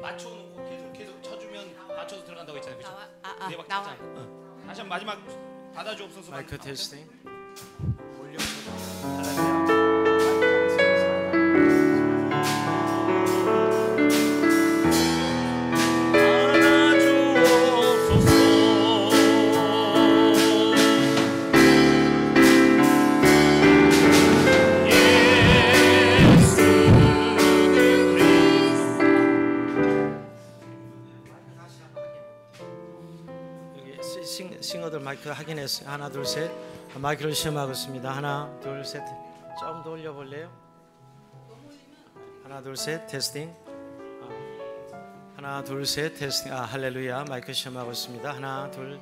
맞춰놓고 계속 쳐주면 맞춰서 들어간다고 했잖아요. 그죠? 네, 막 나와. 찾잖아. 다시 한 마지막 받아주옵소서. 마이크 테스팅. 싱어들 마이크 확인했어요. 하나 둘 셋. 마이크를 시험하고 있습니다. 하나 둘 셋. 좀 더 올려볼래요? 하나 둘 셋 테스팅. 하나 둘 셋 테스팅. 할렐루야. 마이크 시험하고 있습니다. 하나 둘.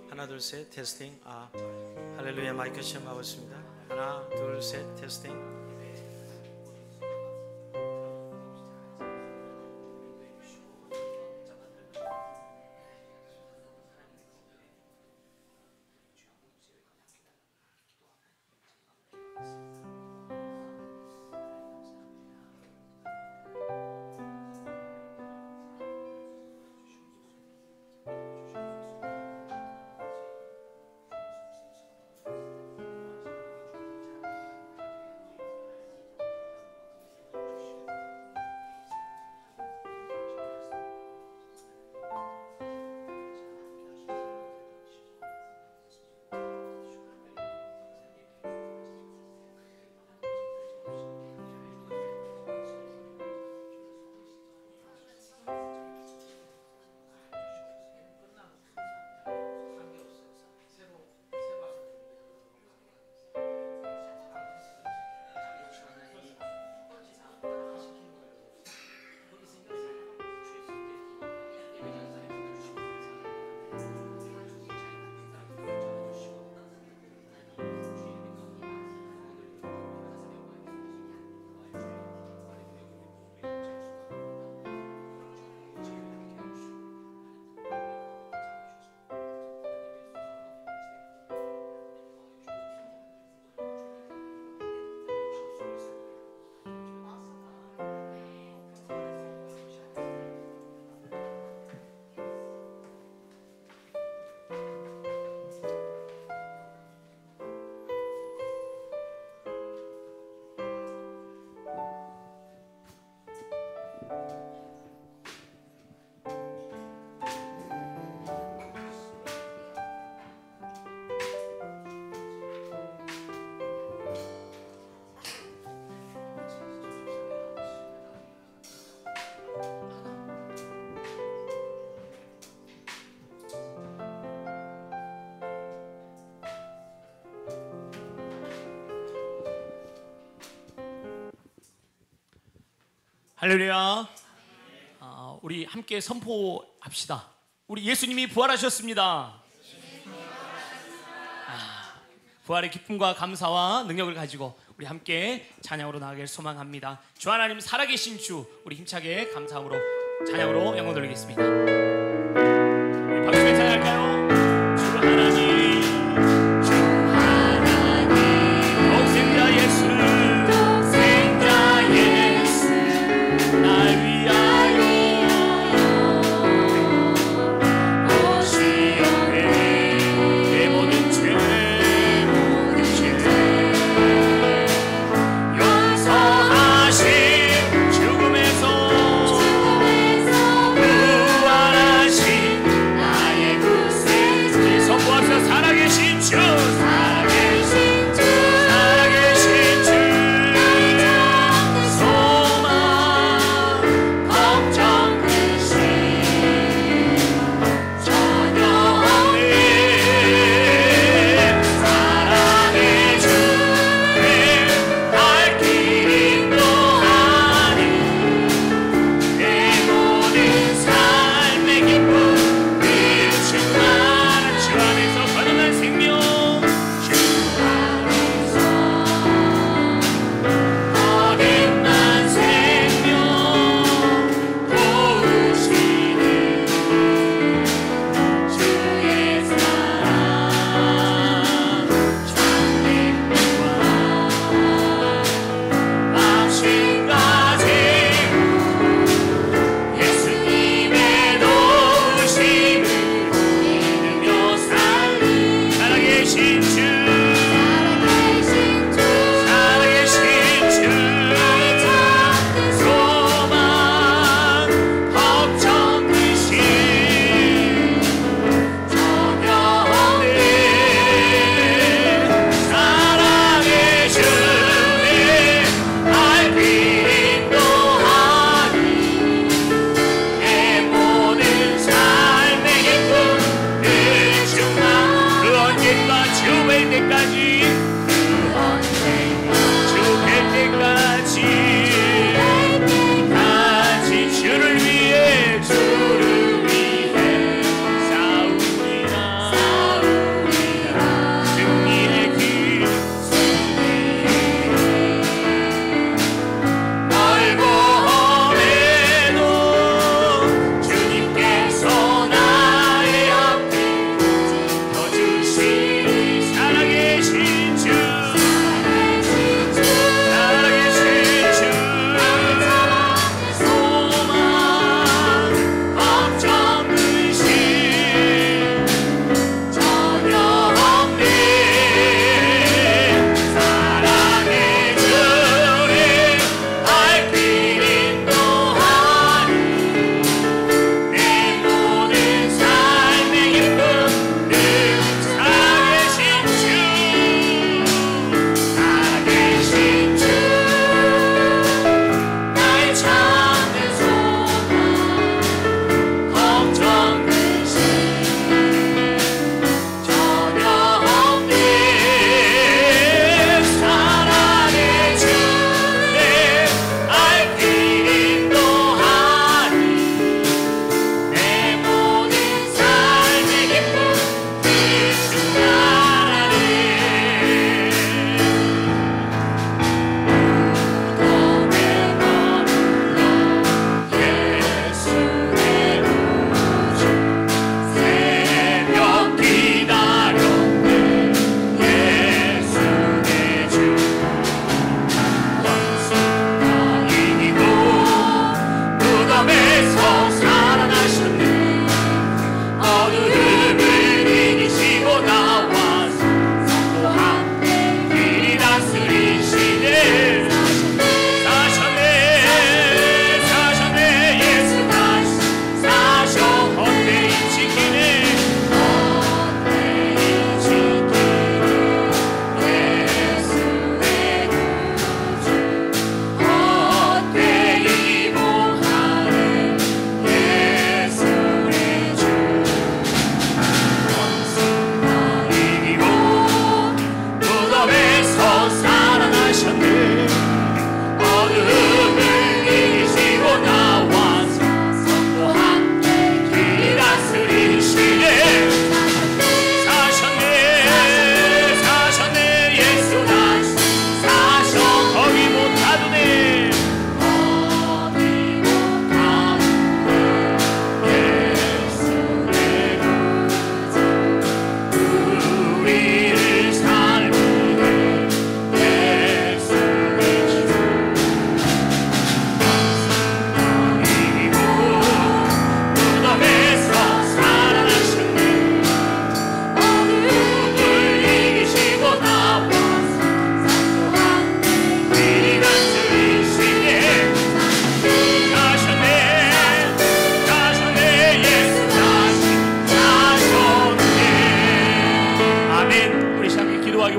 하나 둘 셋 테스팅. 할렐루야. 마이크 시험하고 있습니다. 하나 둘 셋 테스팅. 할렐루야. 우리 함께 선포합시다. 우리 예수님이 부활하셨습니다. 부활의 기쁨과 감사와 능력을 가지고 우리 함께 찬양으로 나아가길 소망합니다. 주 하나님 살아계신 주, 우리 힘차게 감사함으로 찬양으로 영광 돌리겠습니다. 우리 박수에 찬양할까요? 주 하나님, 주 하나님, 독생자 예수, 독생자 예수, 날 위하여 오시옵네. 내 모든 죄 용서하신 죽음에서 부활하신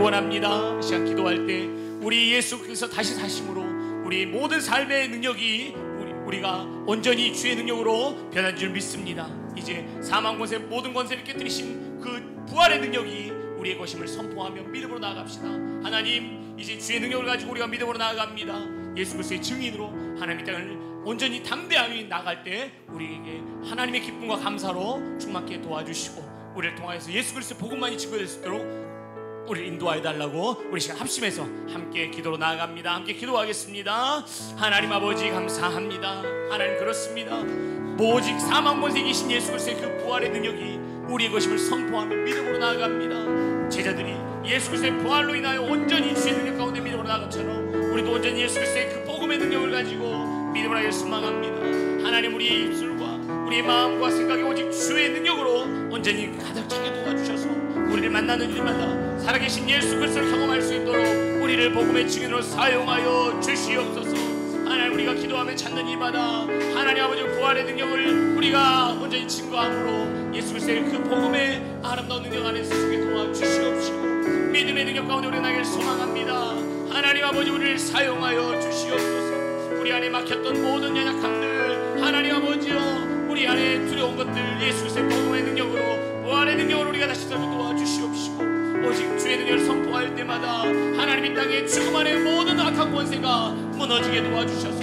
원합니다. 이 시간 기도할 때 우리 예수께서 다시 사심으로 우리 모든 삶의 능력이 우리가 온전히 주의 능력으로 변한 줄 믿습니다. 이제 사망 권세 모든 권세를 깨뜨리신 그 부활의 능력이 우리의 것임을 선포하며 믿음으로 나아갑시다. 하나님, 이제 주의 능력을 가지고 우리가 믿음으로 나아갑니다. 예수 그리스도의 증인으로 하나님의 땅을 온전히 담대하게 나갈 때 우리에게 하나님의 기쁨과 감사로 충만케 도와주시고 우리를 통하여서 예수 그리스도 복음만이 증거될 수 있도록 우리를 인도하여 달라고 우리 시간 합심해서 함께 기도로 나아갑니다. 함께 기도하겠습니다. 하나님 아버지 감사합니다. 하나님 그렇습니다. 오직 사망 권세에 계신 예수 그리스도의 그 부활의 능력이 우리의 것임을 선포하며 믿음으로 나아갑니다. 제자들이 예수 그리스도의 부활로 인하여 온전히 주의 능력 가운데 믿음으로 나아간 것처럼 우리도 온전히 예수 그리스도의 그 복음의 능력을 가지고 믿음으로 하여 소망합니다. 하나님, 우리의 입술과 우리의 마음과 생각이 오직 주의 능력으로 온전히 가득 차게 도와주셔서 우리를 만나는 일마다 살아계신 예수 그리스도를 경험할 수 있도록 우리를 복음의 증인으로 사용하여 주시옵소서. 하나님, 우리가 기도하며 찾는 이마다 하나님 아버지 부활의 능력을 우리가 온전히 증거함으로 예수 그리스도의 그 복음의 아름다운 능력 안에서 속에 도와주시옵시고 믿음의 능력 가운데 우리가 나길 소망합니다. 하나님 아버지, 우리를 사용하여 주시옵소서. 우리 안에 막혔던 모든 연약함들 하나님 아버지여, 우리 안에 두려운 것들 예수 그리스도의 복음의 능력으로 부활의 능력으로 우리가 다시 서로 도와주시옵시고 오직 주의 능력을 선포할 때마다 하나님 이 땅에 죽음 안에 모든 악한 권세가 무너지게 도와주셔서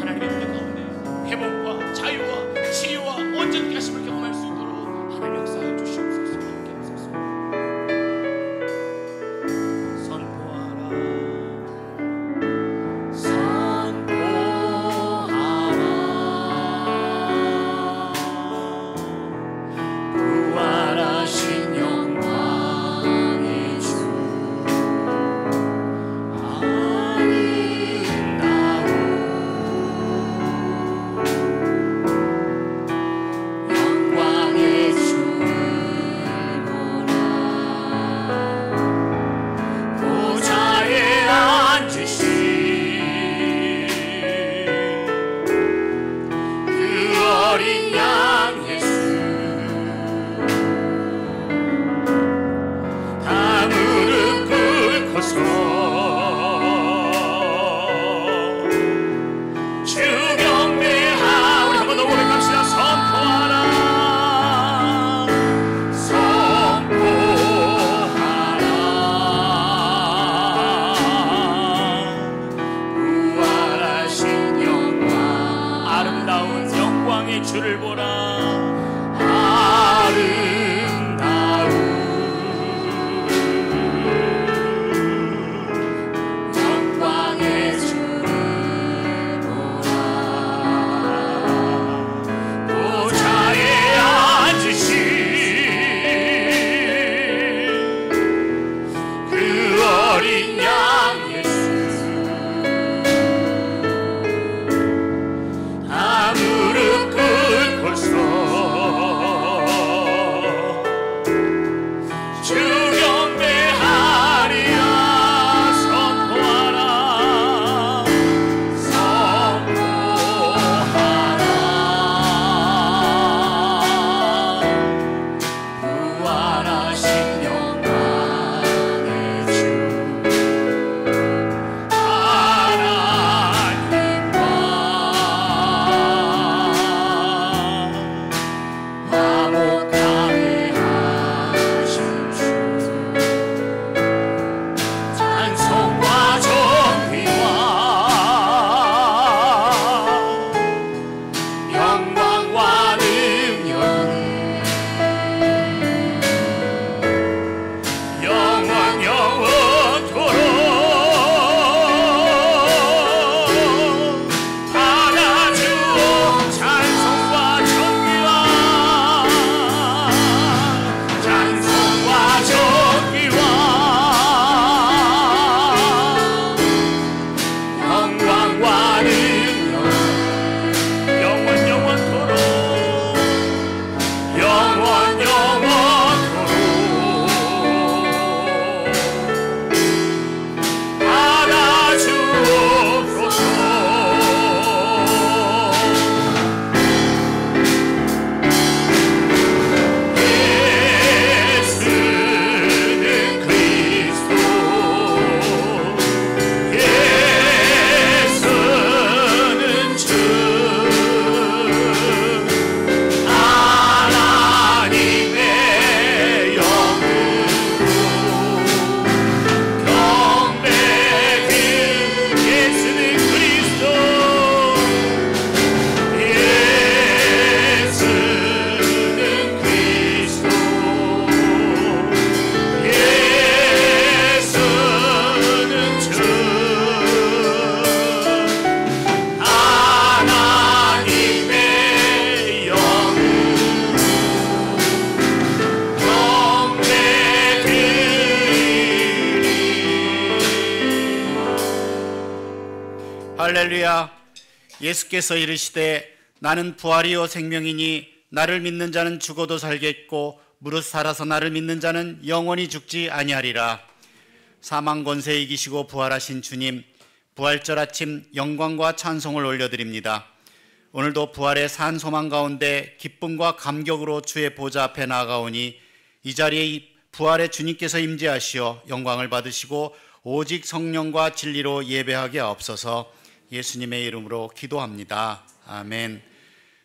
하나님의 능력 가운데 회복과 자유와 치유와 온전케 하심을 경험할 수 있도록 하나님 역사해 주시옵소서. 함께 하소서. 선포하라 부활하신 영광의 주 영광의 주구나 보좌에 앉으신 그 어린 양 예수 다 무릎 꿇고서 주 경배하 우리 한번 더 고백합시다. 선포하라 부활하신 영광 아름다운 영광의 주를 보라 영광의 주를 보라 보좌에 앉으신 그 어린 양 예수 다 무릎 꿇고서 주 경배하리라 선포하라 부활하신 영광의 주 하나님과 화목하게 하신 주 찬송과 존귀와 영광과 능력이 영원 영원토록 받아주오 찬송과 존귀와 찬송과 존귀와 영광과 능력 영원 영원토록 영원 영원토록 받아주옵소서. 예수는 그리스도 예수는 주 하나님의 영으로 경배드 예수는 그리스도 예수는 그리스도 예수는 주 하나님의 영으로 경배드리리. 할렐루야. 예수께서 이르시되 나는 부활이요 생명이니 나를 믿는 자는 죽어도 살겠고 무릇 살아서 나를 믿는 자는 영원히 죽지 아니하리라. 사망 권세 이기시고 부활하신 주님, 부활절 아침 영광과 찬송을 올려드립니다. 오늘도 부활의 산 소망 가운데 기쁨과 감격으로 주의 보좌 앞에 나아가오니 이 자리에 부활의 주님께서 임재하시어 영광을 받으시고 오직 성령과 진리로 예배하게 하옵소서. 예수님의 이름으로 기도합니다. 아멘.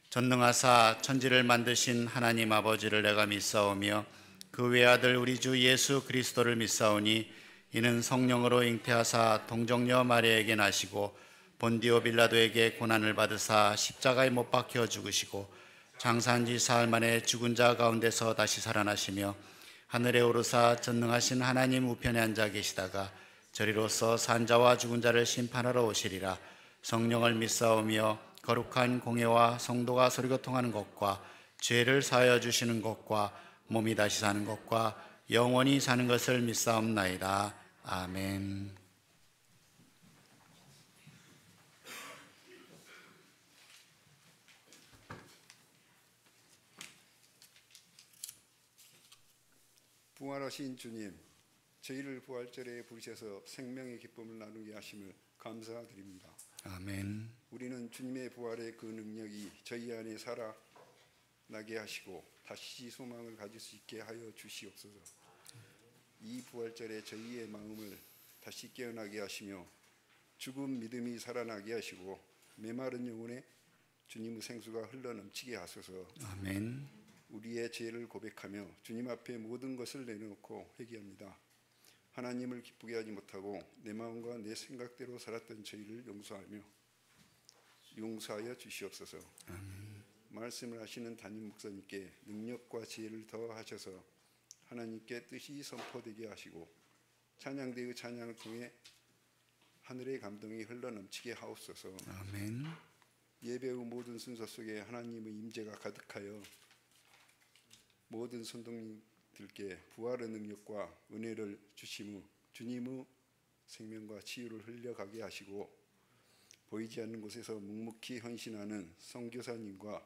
전능하사 천지를 만드신 하나님 아버지를 내가 믿사오며 그 외아들 우리 주 예수 그리스도를 믿사오니 이는 성령으로 잉태하사 동정녀 마리아에게 나시고 본디오 빌라도에게 고난을 받으사 십자가에 못 박혀 죽으시고 장사한 지 사흘 만에 죽은 자 가운데서 다시 살아나시며 하늘에 오르사 전능하신 하나님 우편에 앉아 계시다가 저리로서 산자와 죽은 자를 심판하러 오시리라. 성령을 믿사오며 거룩한 공예와 성도가 서로교통하는 것과 죄를 사하여 주시는 것과 몸이 다시 사는 것과 영원히 사는 것을 믿사옵나이다. 아멘. 부활하신 주님, 저희를 부활절에 부르셔서 생명의 기쁨을 나누게 하심을 감사드립니다. 아멘. 우리는 주님의 부활의 그 능력이 저희 안에 살아나게 하시고 다시 소망을 가질 수 있게 하여 주시옵소서. 이 부활절에 저희의 마음을 다시 깨어나게 하시며 죽은 믿음이 살아나게 하시고 메마른 영혼에 주님의 생수가 흘러넘치게 하소서. 아멘. 우리의 죄를 고백하며 주님 앞에 모든 것을 내놓고 회개합니다. 하나님을 기쁘게 하지 못하고 내 마음과 내 생각대로 살았던 저희를 용서하여 주시옵소서. 아멘. 말씀을 하시는 담임 목사님께 능력과 지혜를 더하셔서 하나님께 뜻이 선포되게 하시고 찬양대의 찬양을 통해 하늘의 감동이 흘러넘치게 하옵소서. 아멘. 예배의 모든 순서 속에 하나님의 임재가 가득하여 모든 성도님들께 부활의 능력과 은혜를 주시무 주님의 생명과 치유를 흘려가게 하시고 보이지 않는 곳에서 묵묵히 헌신하는 선교사님과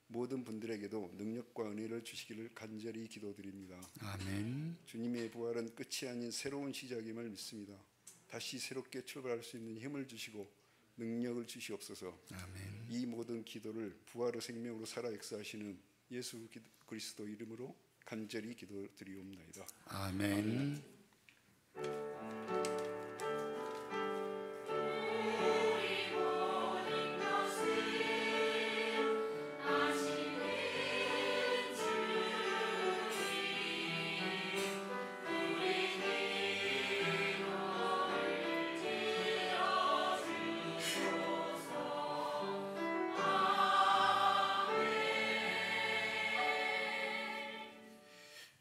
모든 분들에게도 능력과 은혜를 주시기를 간절히 기도드립니다. 아멘. 주님의 부활은 끝이 아닌 새로운 시작임을 믿습니다. 다시 새롭게 출발할 수 있는 힘을 주시고 능력을 주시옵소서. 아멘. 이 모든 기도를 부활의 생명으로 살아 역사하시는 예수 그리스도 이름으로 간절히 기도드리옵나이다. 아멘.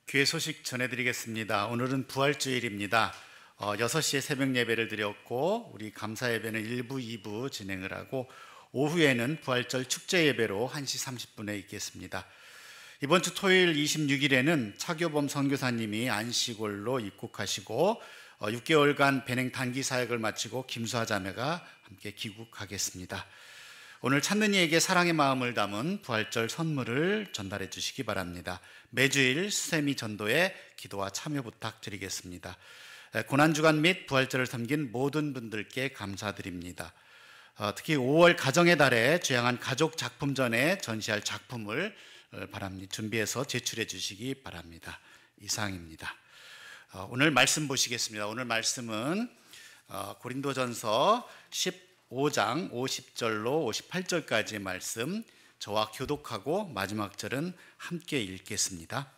교회 소식 전해드리겠습니다. 오늘은 부활주일입니다. 6시에 새벽 예배를 드렸고 우리 감사 예배는 1부, 2부 진행을 하고 오후에는 부활절 축제 예배로 1시 30분에 있겠습니다. 이번 주 토요일 26일에는 차교범 선교사님이 안시골로 입국하시고 6개월간 배냉 단기 사역을 마치고 김수아 자매가 함께 귀국하겠습니다. 오늘 찾는 이에게 사랑의 마음을 담은 부활절 선물을 전달해 주시기 바랍니다. 매주일 수세미 전도에 기도와 참여 부탁드리겠습니다. 고난주간 및 부활절을 섬긴 모든 분들께 감사드립니다. 특히 5월 가정의 달에 주양한 가족 작품전에 전시할 작품을 준비해서 제출해 주시기 바랍니다. 이상입니다. 오늘 말씀 보시겠습니다. 오늘 말씀은 고린도전서 15장 50절로 58절까지의 말씀, 저와 교독하고 마지막 절은 함께 읽겠습니다.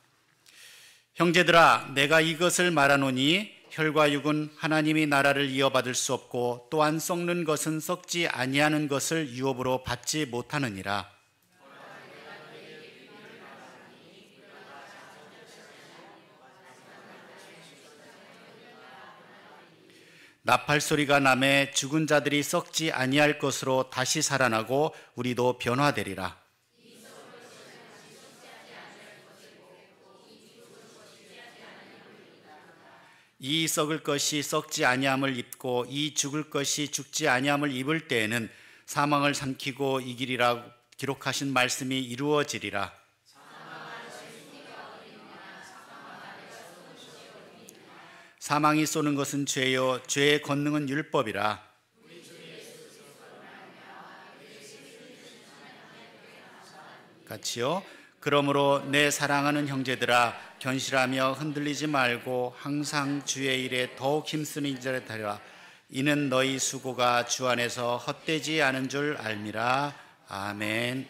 형제들아, 내가 이것을 말하노니 혈과 육은 하나님이 나라를 이어받을 수 없고 또한 썩는 것은 썩지 아니하는 것을 유업으로 받지 못하느니라. 나팔 소리가 나매 죽은 자들이 썩지 아니할 것으로 다시 살아나고 우리도 변화되리라. 이 썩을 것이 썩지 아니함을 입고 이 죽을 것이 죽지 아니함을 입을 때에는 사망을 삼키고 이기리라 기록하신 말씀이 이루어지리라. 사망이 쏘는 것은 죄요 죄의 권능은 율법이라. 같이요. 그러므로 내 사랑하는 형제들아, 견실하며 흔들리지 말고 항상 주의 일에 더욱 힘쓰는 자를 따르라. 이는 너희 수고가 주 안에서 헛되지 않은 줄 알미라. 아멘.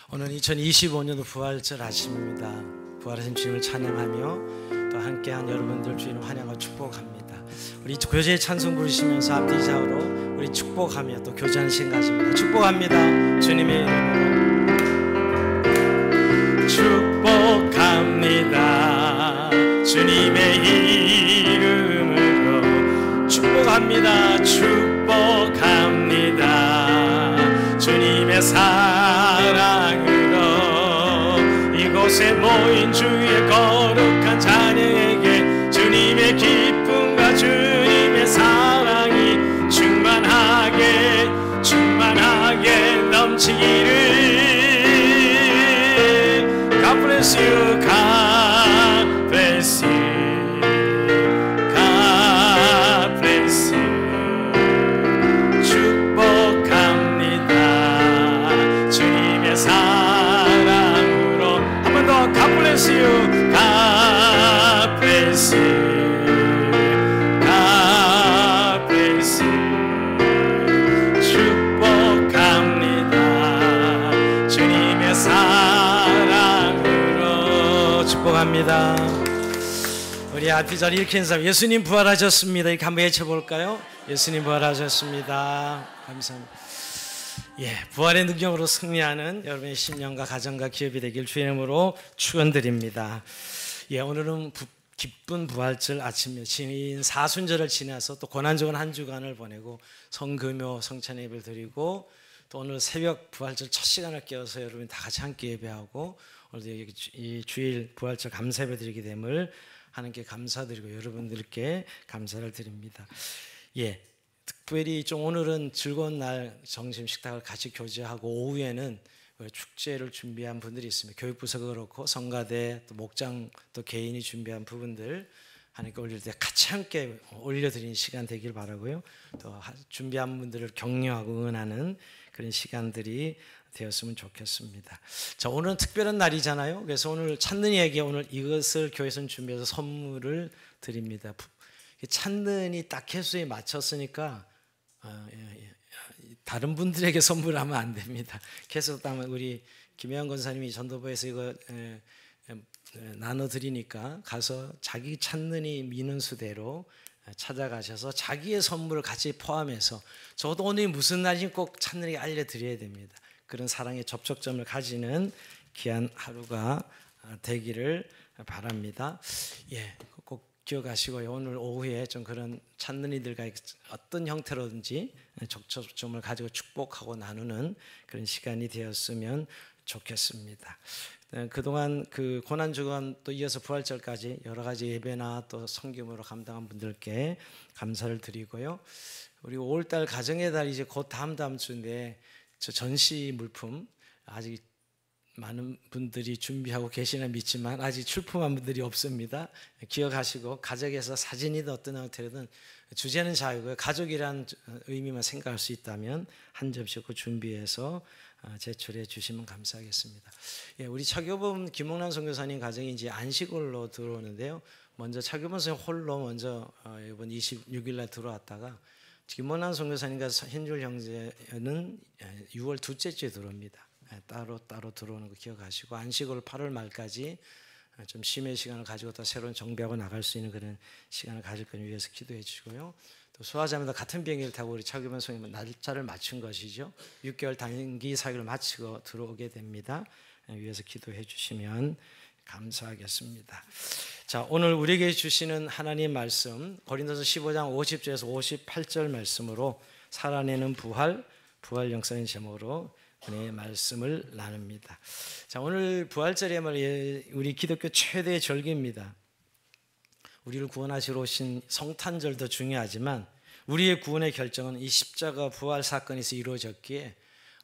오늘 2025년도 부활절 아침입니다. 부활하신 주님을 찬양하며 또 함께한 여러분들 주님을 환영하고 축복합니다. 우리 교제의 찬송 부르시면서 앞뒤 좌우로 우리 축복하며 또 교제하는 시간 가집니다. 축복합니다. 주님의 이름으로 축복합니다. 주님의 이름으로 축복합니다. 축복합니다. 주님의 사랑으로 이곳에 모인 주의 거룩한 자녀에게 주님의 기쁨과 주님의 사랑이 충만하게 넘치기를. God bless you, God bless you, God bless you. 축복합니다. 주님의 사랑으로 한 번 더 God bless you, God bless you, God bless you. 축복합니다. 주님의 사랑으로 축복합니다. 우리 앞뒤 자리 이렇게 인사합니다. 예수님 부활하셨습니다. 이렇게 한번 외쳐볼까요? 예수님 부활하셨습니다. 감사합니다. 부활의 능력으로 승리하는 여러분의 신년과 가정과 기업이 되길 주의 이름으로 축원드립니다. 오늘은 기쁜 부활절 아침에 지인 사순절을 지나서 또 고난적인 한 주간을 보내고 성금요 성찬 예배를 드리고 또 오늘 새벽 부활절 첫 시간을 깨워서 여러분 다 같이 함께 예배하고 오늘도 이 주일 부활절 감사 예배 드리게 됨을 하나님께 감사드리고 여러분들께 감사를 드립니다. 특별히 좀 오늘은 즐거운 날 점심 식탁을 같이 교제하고 오후에는 축제를 준비한 분들이 있습니다. 교육부서가 그렇고 성가대 또 목장 또 개인이 준비한 부분들 하나님께 올릴 때 같이 함께 올려드리는 시간 되길 바라고요. 또 준비한 분들을 격려하고 응원하는 그런 시간들이 되었으면 좋겠습니다. 자, 오늘은 특별한 날이잖아요. 그래서 오늘 찾는 이에게 오늘 이것을 교회에서 준비해서 선물을 드립니다. 찾는이 딱 횟수에 맞췄으니까 다른 분들에게 선물하면 안 됩니다. 계속 따면 우리 김혜영 권사님이 전도부에서 이거 나눠드리니까 가서 자기 찾는이 미는 수대로 찾아가셔서 자기의 선물을 같이 포함해서 저도 오늘 무슨 날인지 꼭 찾는이에게 알려드려야 됩니다. 그런 사랑의 접촉점을 가지는 귀한 하루가 되기를 바랍니다. 꼭 기억하시고요. 오늘 오후에 좀 그런 찾는 이들과 어떤 형태로든지 접촉점을 가지고 축복하고 나누는 그런 시간이 되었으면 좋겠습니다. 그동안 그 고난주간 또 이어서 부활절까지 여러 가지 예배나 또 섬김으로 감당한 분들께 감사를 드리고요. 우리 5월달 가정의 달 이제 곧 다음 주인데 저 전시 물품 아직 많은 분들이 준비하고 계시나 믿지만 아직 출품한 분들이 없습니다. 기억하시고 가족에서 사진이든 어떤 형태로든 주제는 자유고요. 가족이란 의미만 생각할 수 있다면 한 점씩 준비해서 제출해 주시면 감사하겠습니다. 우리 차교범 김홍란 선교사님 가정이 이제 안식월로 들어오는데요. 먼저 차교범 선생님 홀로 먼저 이번 26일 날 들어왔다가 김홍란 선교사님과 현줄 형제는 6월 둘째 주에 들어옵니다. 따로 들어오는 거 기억하시고 안식월 8월 말까지 좀 쉼의 시간을 가지고 또 새로운 정비하고 나갈 수 있는 그런 시간을 가질 걸 위해서 기도해 주시고요. 또 수화자매도 같은 비행기를 타고 우리 차규범 선생님은 날짜를 맞춘 것이죠. 6개월 단기 사역을 마치고 들어오게 됩니다. 위해서 기도해 주시면 감사하겠습니다. 자, 오늘 우리에게 주시는 하나님 말씀 고린도서 15장 50절에서 58절 말씀으로 살아내는 부활 영상의 제목으로 은혜의 말씀을 나눕니다. 자, 오늘 부활절이야말로 우리 기독교 최대의 절기입니다. 우리를 구원하시러 오신 성탄절도 중요하지만 우리의 구원의 결정은 이 십자가 부활 사건에서 이루어졌기에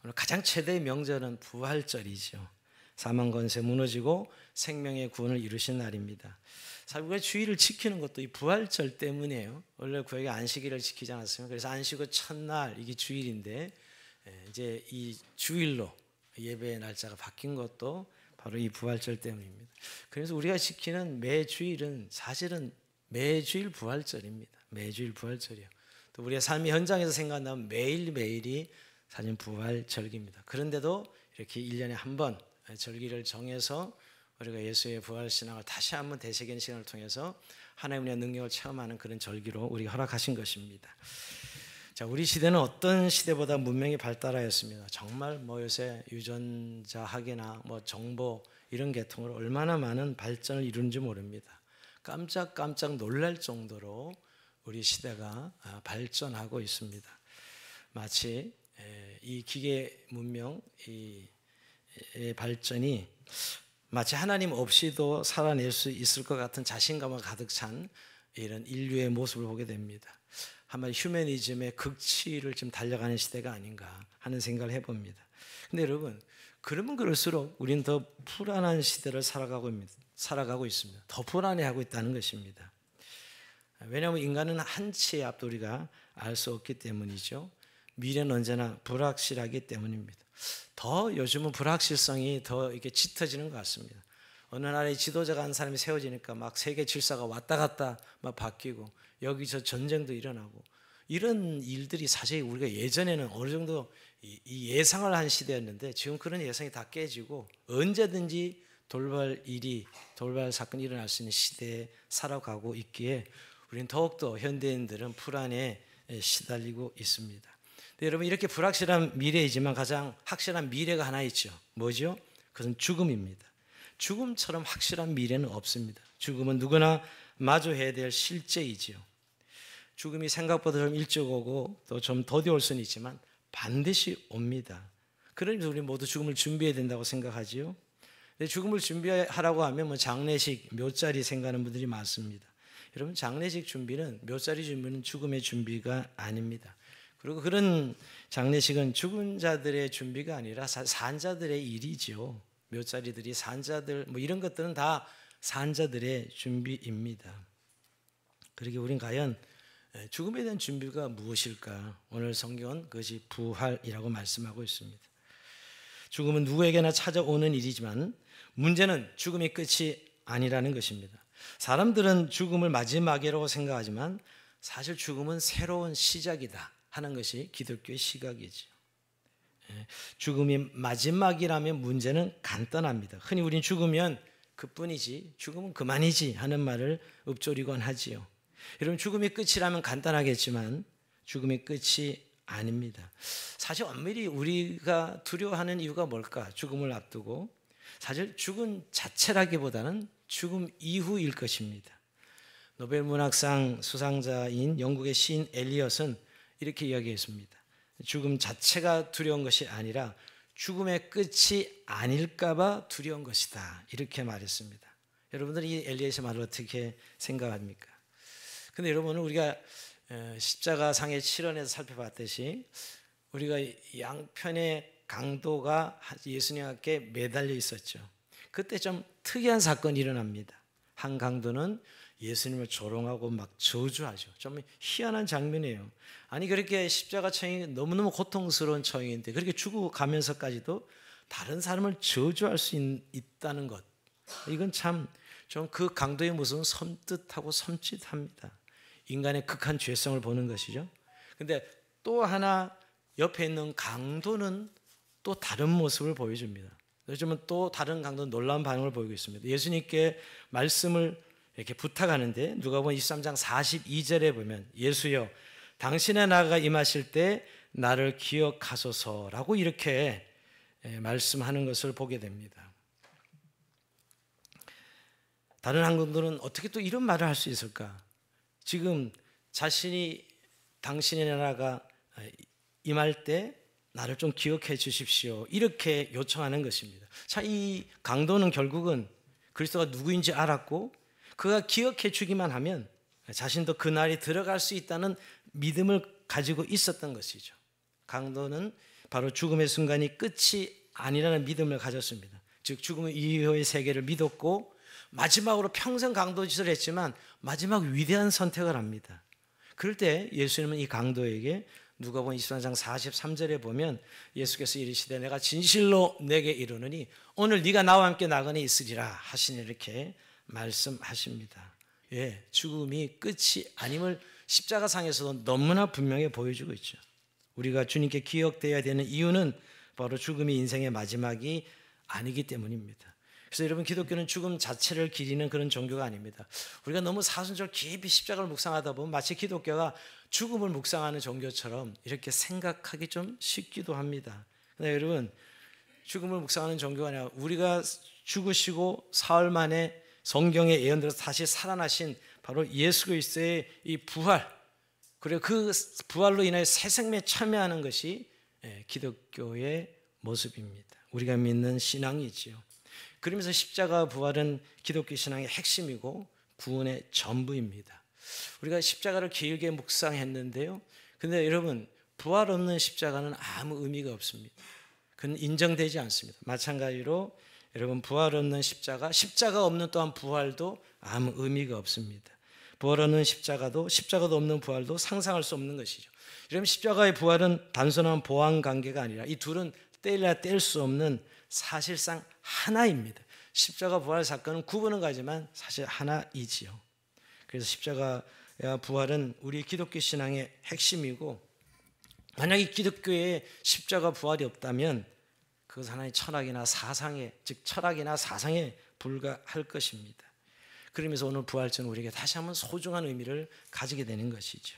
오늘 가장 최대의 명절은 부활절이죠. 사망 권세 무너지고 생명의 구원을 이루신 날입니다. 사실 우리가 주일을 지키는 것도 이 부활절 때문이에요. 원래 구약에 안식일을 지키지 않았습니까? 그래서 안식일 첫날 이게 주일인데 이제 이 주일로 예배의 날짜가 바뀐 것도 바로 이 부활절 때문입니다. 그래서 우리가 지키는 매주일은 사실은 매주일 부활절입니다. 매주일 부활절이요. 또 우리의 삶의 현장에서 생각나면 매일매일이 사실 부활절기입니다. 그런데도 이렇게 1년에 한 번 절기를 정해서 우리가 예수의 부활 신앙을 다시 한번 되새기는 시간을 통해서 하나님의 능력을 체험하는 그런 절기로 우리가 허락하신 것입니다. 자, 우리 시대는 어떤 시대보다 문명이 발달하였습니다. 정말 뭐 요새 유전자 학이나 뭐 정보 이런 계통으로 얼마나 많은 발전을 이루는지 모릅니다. 깜짝 놀랄 정도로 우리 시대가 발전하고 있습니다. 마치 이 기계 문명 이 발전이 마치 하나님 없이도 살아낼 수 있을 것 같은 자신감을 가득 찬 이런 인류의 모습을 보게 됩니다. 한마디 휴머니즘의 극치를 지금 달려가는 시대가 아닌가 하는 생각을 해봅니다. 근데 여러분, 그러면 그럴수록 우리는 더 불안한 시대를 살아가고 있습니다. 더 불안해하고 있다는 것입니다. 왜냐하면 인간은 한치의 앞도 우리가 알 수 없기 때문이죠. 미래는 언제나 불확실하기 때문입니다. 더 요즘은 불확실성이 더 이렇게 짙어지는 것 같습니다. 어느 나라의 지도자가 한 사람이 세워지니까 막 세계 질서가 왔다 갔다 막 바뀌고 여기서 전쟁도 일어나고 이런 일들이 사실 우리가 예전에는 어느 정도 이 예상을 한 시대였는데 지금 그런 예상이 다 깨지고 언제든지 돌발 사건이 일어날 수 있는 시대에 살아가고 있기에 우리는 더욱더 현대인들은 불안에 시달리고 있습니다. 근데 여러분, 이렇게 불확실한 미래이지만 가장 확실한 미래가 하나 있죠. 뭐죠? 그것은 죽음입니다. 죽음처럼 확실한 미래는 없습니다. 죽음은 누구나 마주해야 될 실제이지요. 죽음이 생각보다 좀 일찍 오고 또 좀 더디 올 수는 있지만 반드시 옵니다. 그러니 우리 모두 죽음을 준비해야 된다고 생각하지요. 근데 죽음을 준비하라고 하면 뭐 장례식, 묘자리 생각하는 분들이 많습니다. 여러분, 장례식 준비는, 묘자리 준비는 죽음의 준비가 아닙니다. 그리고 그런 장례식은 죽은 자들의 준비가 아니라 산자들의 일이죠. 묘자리들이 산자들 뭐 이런 것들은 다 산자들의 준비입니다. 그러게 우린 과연 죽음에 대한 준비가 무엇일까? 오늘 성경은 그것이 부활이라고 말씀하고 있습니다. 죽음은 누구에게나 찾아오는 일이지만 문제는 죽음이 끝이 아니라는 것입니다. 사람들은 죽음을 마지막이라고 생각하지만 사실 죽음은 새로운 시작이다 하는 것이 기독교의 시각이죠. 죽음이 마지막이라면 문제는 간단합니다. 흔히 우리는 죽으면 그뿐이지, 죽음은 그만이지 하는 말을 읊조리곤 하지요. 여러분, 죽음이 끝이라면 간단하겠지만 죽음이 끝이 아닙니다. 사실 엄밀히 우리가 두려워하는 이유가 뭘까? 죽음을 앞두고 사실 죽음 자체라기보다는 죽음 이후일 것입니다. 노벨 문학상 수상자인 영국의 시인 엘리엇은 이렇게 이야기했습니다. 죽음 자체가 두려운 것이 아니라 죽음의 끝이 아닐까 봐 두려운 것이다, 이렇게 말했습니다. 여러분들은 이 엘리엇의 말을 어떻게 생각합니까? 근데 여러분, 우리가 십자가상의 실현에서 살펴봤듯이 우리가 양편의 강도가 예수님께 매달려 있었죠. 그때 좀 특이한 사건이 일어납니다. 한 강도는 예수님을 조롱하고 막 저주하죠. 좀 희한한 장면이에요. 아니, 그렇게 십자가 처형이 너무너무 고통스러운 처형인데 그렇게 죽어가면서까지도 다른 사람을 저주할 수 있다는 것, 이건 참 좀 그 강도의 모습은 섬뜩하고 섬찟합니다. 인간의 극한 죄성을 보는 것이죠. 근데 또 하나 옆에 있는 강도는 또 다른 모습을 보여줍니다. 요즘은 또 다른 강도는 놀라운 반응을 보이고 있습니다. 예수님께 말씀을 이렇게 부탁하는데 누가복음 23장 42절에 보면 예수여, 당신의 나라가 임하실 때 나를 기억하소서라고 이렇게 말씀하는 것을 보게 됩니다. 다른 한국들은 어떻게 또 이런 말을 할 수 있을까? 지금 자신이 당신의 나라가 임할 때 나를 좀 기억해 주십시오, 이렇게 요청하는 것입니다. 자, 이 강도는 결국은 그리스도가 누구인지 알았고 그가 기억해 주기만 하면 자신도 그 날이 들어갈 수 있다는 믿음을 가지고 있었던 것이죠. 강도는 바로 죽음의 순간이 끝이 아니라는 믿음을 가졌습니다. 즉 죽음 이후의 세계를 믿었고 마지막으로 평생 강도 짓을 했지만 마지막 위대한 선택을 합니다. 그럴 때 예수님은 이 강도에게 누가복음 23장 43절에 보면 예수께서 이르시되 내가 진실로 내게 이르노니 오늘 네가 나와 함께 나그네 있으리라 하시니 이렇게 말씀하십니다. 예, 죽음이 끝이 아님을 십자가상에서도 너무나 분명히 보여주고 있죠. 우리가 주님께 기억되어야 되는 이유는 바로 죽음이 인생의 마지막이 아니기 때문입니다. 그래서 여러분, 기독교는 죽음 자체를 기리는 그런 종교가 아닙니다. 우리가 너무 사순절 깊이 십자가를 묵상하다 보면 마치 기독교가 죽음을 묵상하는 종교처럼 이렇게 생각하기 좀 쉽기도 합니다. 그런데 여러분, 죽음을 묵상하는 종교가 아니라 우리가 죽으시고 사흘 만에 성경의 예언대로 다시 살아나신 바로 예수 그리스도의 이 부활, 그리고 그 부활로 인하여 새 생명에 참여하는 것이 기독교의 모습입니다. 우리가 믿는 신앙이지요. 그러면서 십자가 부활은 기독교 신앙의 핵심이고 구원의 전부입니다. 우리가 십자가를 길게 묵상했는데요. 근데 여러분, 부활 없는 십자가는 아무 의미가 없습니다. 그건 인정되지 않습니다. 마찬가지로 여러분, 부활 없는 십자가 없는 또한 부활도 아무 의미가 없습니다. 부활 없는 십자가도 없는 부활도 상상할 수 없는 것이죠. 여러분, 십자가의 부활은 단순한 보완 관계가 아니라 이 둘은 떼려야 뗄 수 없는 사실상 하나입니다. 십자가 부활 사건은 구분은 가지만 사실 하나이지요. 그래서 십자가 부활은 우리 기독교 신앙의 핵심이고, 만약에 기독교에 십자가 부활이 없다면 그것은 하나의 철학이나 사상에 불과할 것입니다. 그러면서 오늘 부활절은 우리에게 다시 한번 소중한 의미를 가지게 되는 것이죠.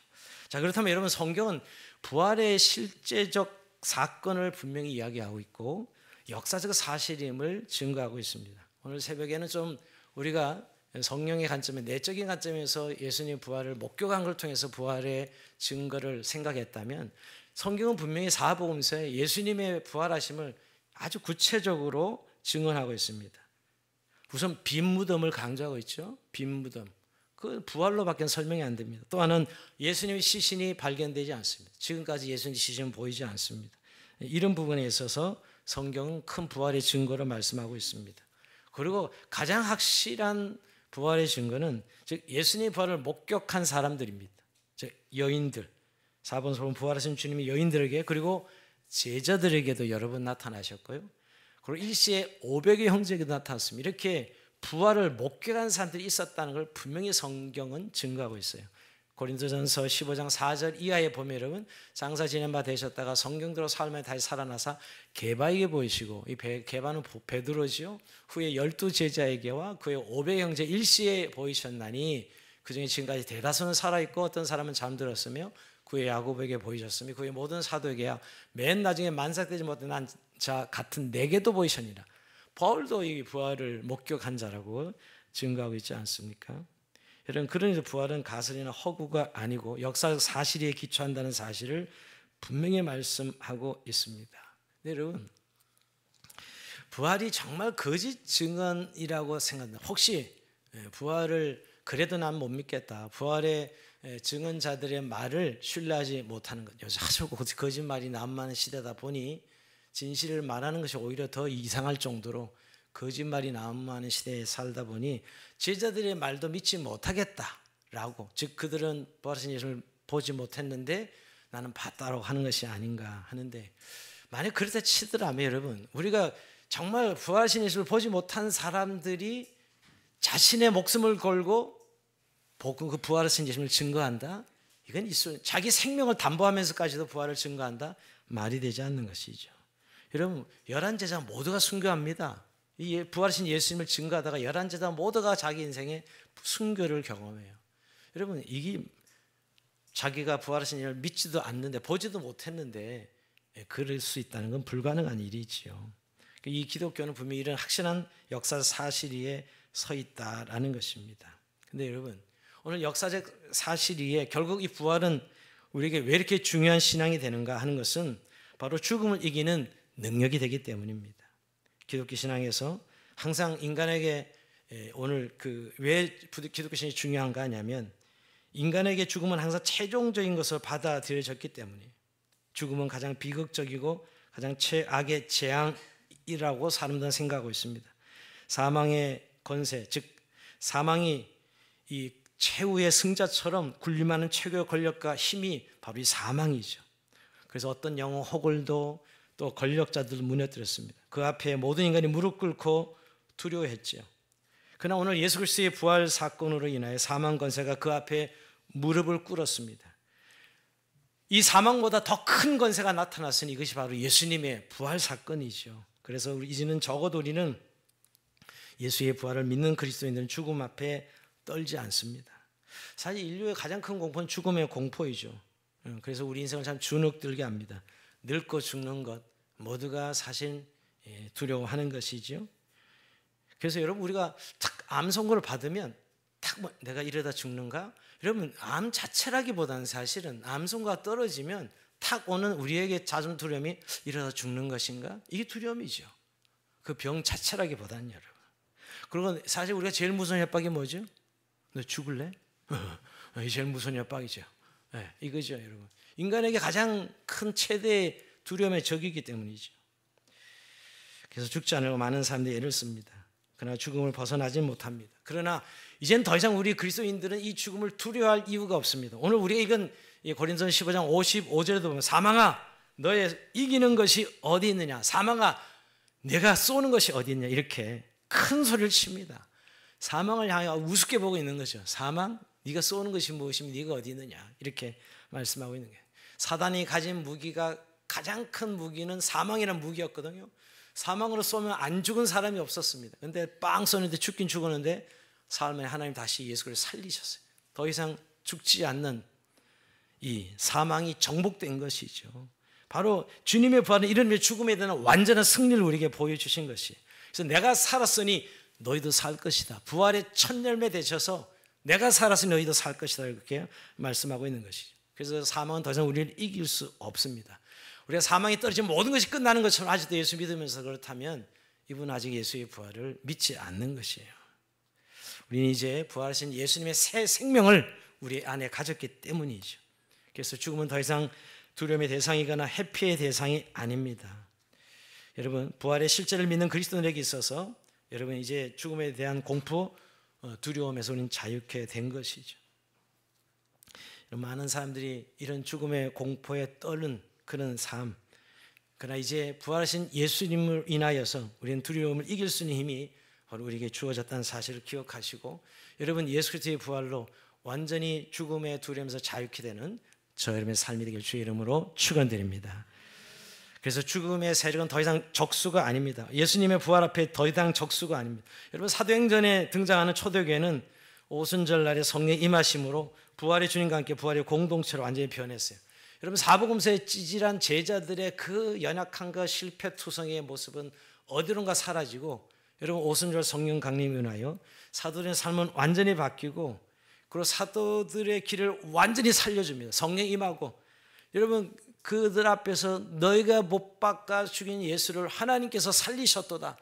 자, 그렇다면 여러분, 성경은 부활의 실제적 사건을 분명히 이야기하고 있고 역사적 사실임을 증거하고 있습니다. 오늘 새벽에는 좀 우리가 성령의 관점에, 내적인 관점에서 예수님의 부활을 목격한 걸 통해서 부활의 증거를 생각했다면, 성경은 분명히 사복음서에 예수님의 부활하심을 아주 구체적으로 증언하고 있습니다. 우선 빈 무덤을 강조하고 있죠. 빈 무덤. 그 부활로밖에 설명이 안 됩니다. 또 하나는 예수님의 시신이 발견되지 않습니다. 지금까지 예수님의 시신은 보이지 않습니다. 이런 부분에 있어서 성경은 큰 부활의 증거를 말씀하고 있습니다. 그리고 가장 확실한 부활의 증거는 즉 예수님의 부활을 목격한 사람들입니다. 즉 여인들. 4번 소문 부활하신 주님이 여인들에게 그리고 제자들에게도 여러 번 나타나셨고요. 그리고 일시에 500의 형제에게도 나타났습니다. 이렇게 부활을 목격한 사람들이 있었다는 걸 분명히 성경은 증거하고 있어요. 고린도전서 15장 4절 이하에 보면 여러분, 장사 지낸 바 되셨다가 성경대로 삶에 다시 살아나사 게바에게 보이시고, 이 게바는 베드로지요. 후에 12제자에게와 그의 500 형제 일시에 보이셨나니 그중에 지금까지 대다수는 살아있고 어떤 사람은 잠들었으며 그의 야고보에게 보이셨으며 그의 모든 사도에게야 맨 나중에 만삭되지 못한 자 같은 내게도 보이셨니라. 바울도 이 부활을 목격한 자라고 증거하고 있지 않습니까? 여러분, 그러니 부활은 가설이나 허구가 아니고 역사적 사실에 기초한다는 사실을 분명히 말씀하고 있습니다. 네, 여러분, 부활이 정말 거짓 증언이라고 생각합니다. 혹시 부활을 그래도 난 못 믿겠다, 부활의 증언자들의 말을 신뢰하지 못하는 것, 요새 아주 거짓말이 난무하는 시대다 보니 진실을 말하는 것이 오히려 더 이상할 정도로 거짓말이 난무하는 시대에 살다 보니 제자들의 말도 믿지 못하겠다라고, 즉 그들은 부활하신 예수를 보지 못했는데 나는 봤다라고 하는 것이 아닌가 하는데, 만약 그렇다 치더라면 여러분, 우리가 정말 부활하신 예수를 보지 못한 사람들이 자신의 목숨을 걸고 그 부활하신 예수를 증거한다? 이건 자기 생명을 담보하면서까지도 부활을 증거한다? 말이 되지 않는 것이죠. 여러분, 11제자 모두가 순교합니다. 이 부활하신 예수님을 증거하다가 11제자 모두가 자기 인생에 순교를 경험해요. 여러분, 이게 자기가 부활하신 예수님을 믿지도 않는데, 보지도 못했는데 그럴 수 있다는 건 불가능한 일이지요. 이 기독교는 분명히 이런 확실한 역사 사실 위에 서 있다라는 것입니다. 근데 여러분, 오늘 역사적 사실 위에 결국 이 부활은 우리에게 왜 이렇게 중요한 신앙이 되는가 하는 것은 바로 죽음을 이기는 능력이 되기 때문입니다. 기독교 신앙에서 항상 인간에게 오늘 왜 기독교 신앙이 중요한가 하냐면, 인간에게 죽음은 항상 최종적인 것을 받아들여졌기 때문에, 죽음은 가장 비극적이고 가장 최악의 재앙이라고 사람들은 생각하고 있습니다. 사망의 권세, 즉 사망이 이 최후의 승자처럼 군림하는 최고의 권력과 힘이 바로 이 사망이죠. 그래서 어떤 영웅 호글도 또 권력자들도 무너뜨렸습니다. 그 앞에 모든 인간이 무릎 꿇고 두려워했죠. 그러나 오늘 예수 그리스도의 부활 사건으로 인하여 사망 권세가 그 앞에 무릎을 꿇었습니다. 이 사망보다 더 큰 권세가 나타났으니 이것이 바로 예수님의 부활 사건이죠. 그래서 이제는 적어도 우리는 예수의 부활을 믿는 그리스도인들은 죽음 앞에 떨지 않습니다. 사실 인류의 가장 큰 공포는 죽음의 공포이죠. 그래서 우리 인생을 참 주눅들게 합니다. 늙고 죽는 것 모두가 사실 두려워하는 것이죠. 그래서 여러분 우리가 탁 암 선고를 받으면 탁 내가 이러다 죽는가? 여러분 암 자체라기보다는 사실은 암 선고가 떨어지면 탁 오는 우리에게 잦은 두려움이 이러다 죽는 것인가? 이게 두려움이죠. 그 병 자체라기보다는 여러분. 그리고 사실 우리가 제일 무서운 협박이 뭐죠? 너 죽을래? 이게 제일 무서운 협박이죠. 네, 이거죠 여러분. 인간에게 가장 큰 최대의 두려움의 적이기 때문이죠. 그래서 죽지 않으려고 많은 사람들이 애를 씁니다. 그러나 죽음을 벗어나지 못합니다. 그러나 이젠 더 이상 우리 그리스도인들은 이 죽음을 두려워할 이유가 없습니다. 오늘 우리가 이건 고린도전 15장 55절에도 보면 사망아 너의 이기는 것이 어디 있느냐, 사망아 내가 쏘는 것이 어디 있냐, 이렇게 큰 소리를 칩니다. 사망을 향해 우습게 보고 있는 거죠. 사망 네가 쏘는 것이 무엇이며 네가 어디 있느냐, 이렇게 말씀하고 있는 거예요. 사단이 가진 무기가 가장 큰 무기는 사망이라는 무기였거든요. 사망으로 쏘면 안 죽은 사람이 없었습니다. 근데 빵 쏘는데 죽긴 죽었는데 사흘 만에 하나님 다시 예수 그리스도를 살리셨어요. 더 이상 죽지 않는 이 사망이 정복된 것이죠. 바로 주님의 부활은 이런 죽음에 대한 완전한 승리를 우리에게 보여주신 것이. 그래서 내가 살았으니 너희도 살 것이다. 부활의 첫 열매 되셔서 내가 살았으니 너희도 살 것이다, 이렇게 말씀하고 있는 것이죠. 그래서 사망은 더 이상 우리를 이길 수 없습니다. 우리가 사망이 떨어지면 모든 것이 끝나는 것처럼 아직도 예수 믿으면서 그렇다면 이분은 아직 예수의 부활을 믿지 않는 것이에요. 우리는 이제 부활하신 예수님의 새 생명을 우리 안에 가졌기 때문이죠. 그래서 죽음은 더 이상 두려움의 대상이거나 회피의 대상이 아닙니다. 여러분 부활의 실제를 믿는 그리스도인에게 있어서 여러분 이제 죽음에 대한 공포, 두려움에서 우리는 자유케 된 것이죠. 많은 사람들이 이런 죽음의 공포에 떨는 그런 삶, 그러나 이제 부활하신 예수님을 인하여서 우리는 두려움을 이길 수 있는 힘이 바로 우리에게 주어졌다는 사실을 기억하시고 여러분 예수 그리스도의 부활로 완전히 죽음의 두려움에서 자유케 되는 저 여러분의 삶이 되길 주의 이름으로 축원드립니다. 그래서 죽음의 세력은 더 이상 적수가 아닙니다. 예수님의 부활 앞에 더 이상 적수가 아닙니다. 여러분 사도행전에 등장하는 초대교회는 오순절 날에 성령의 임하심으로 부활의 주님과 함께 부활의 공동체로 완전히 변했어요. 여러분 사복음서의 찌질한 제자들의 그 연약함과 실패투성의 모습은 어디론가 사라지고 여러분 오순절 성령 강림에 인하여 사도들의 삶은 완전히 바뀌고 그리고 사도들의 길을 완전히 살려줍니다. 성령 임하고 여러분 그들 앞에서 너희가 못 박아 죽인 예수를 하나님께서 살리셨도다.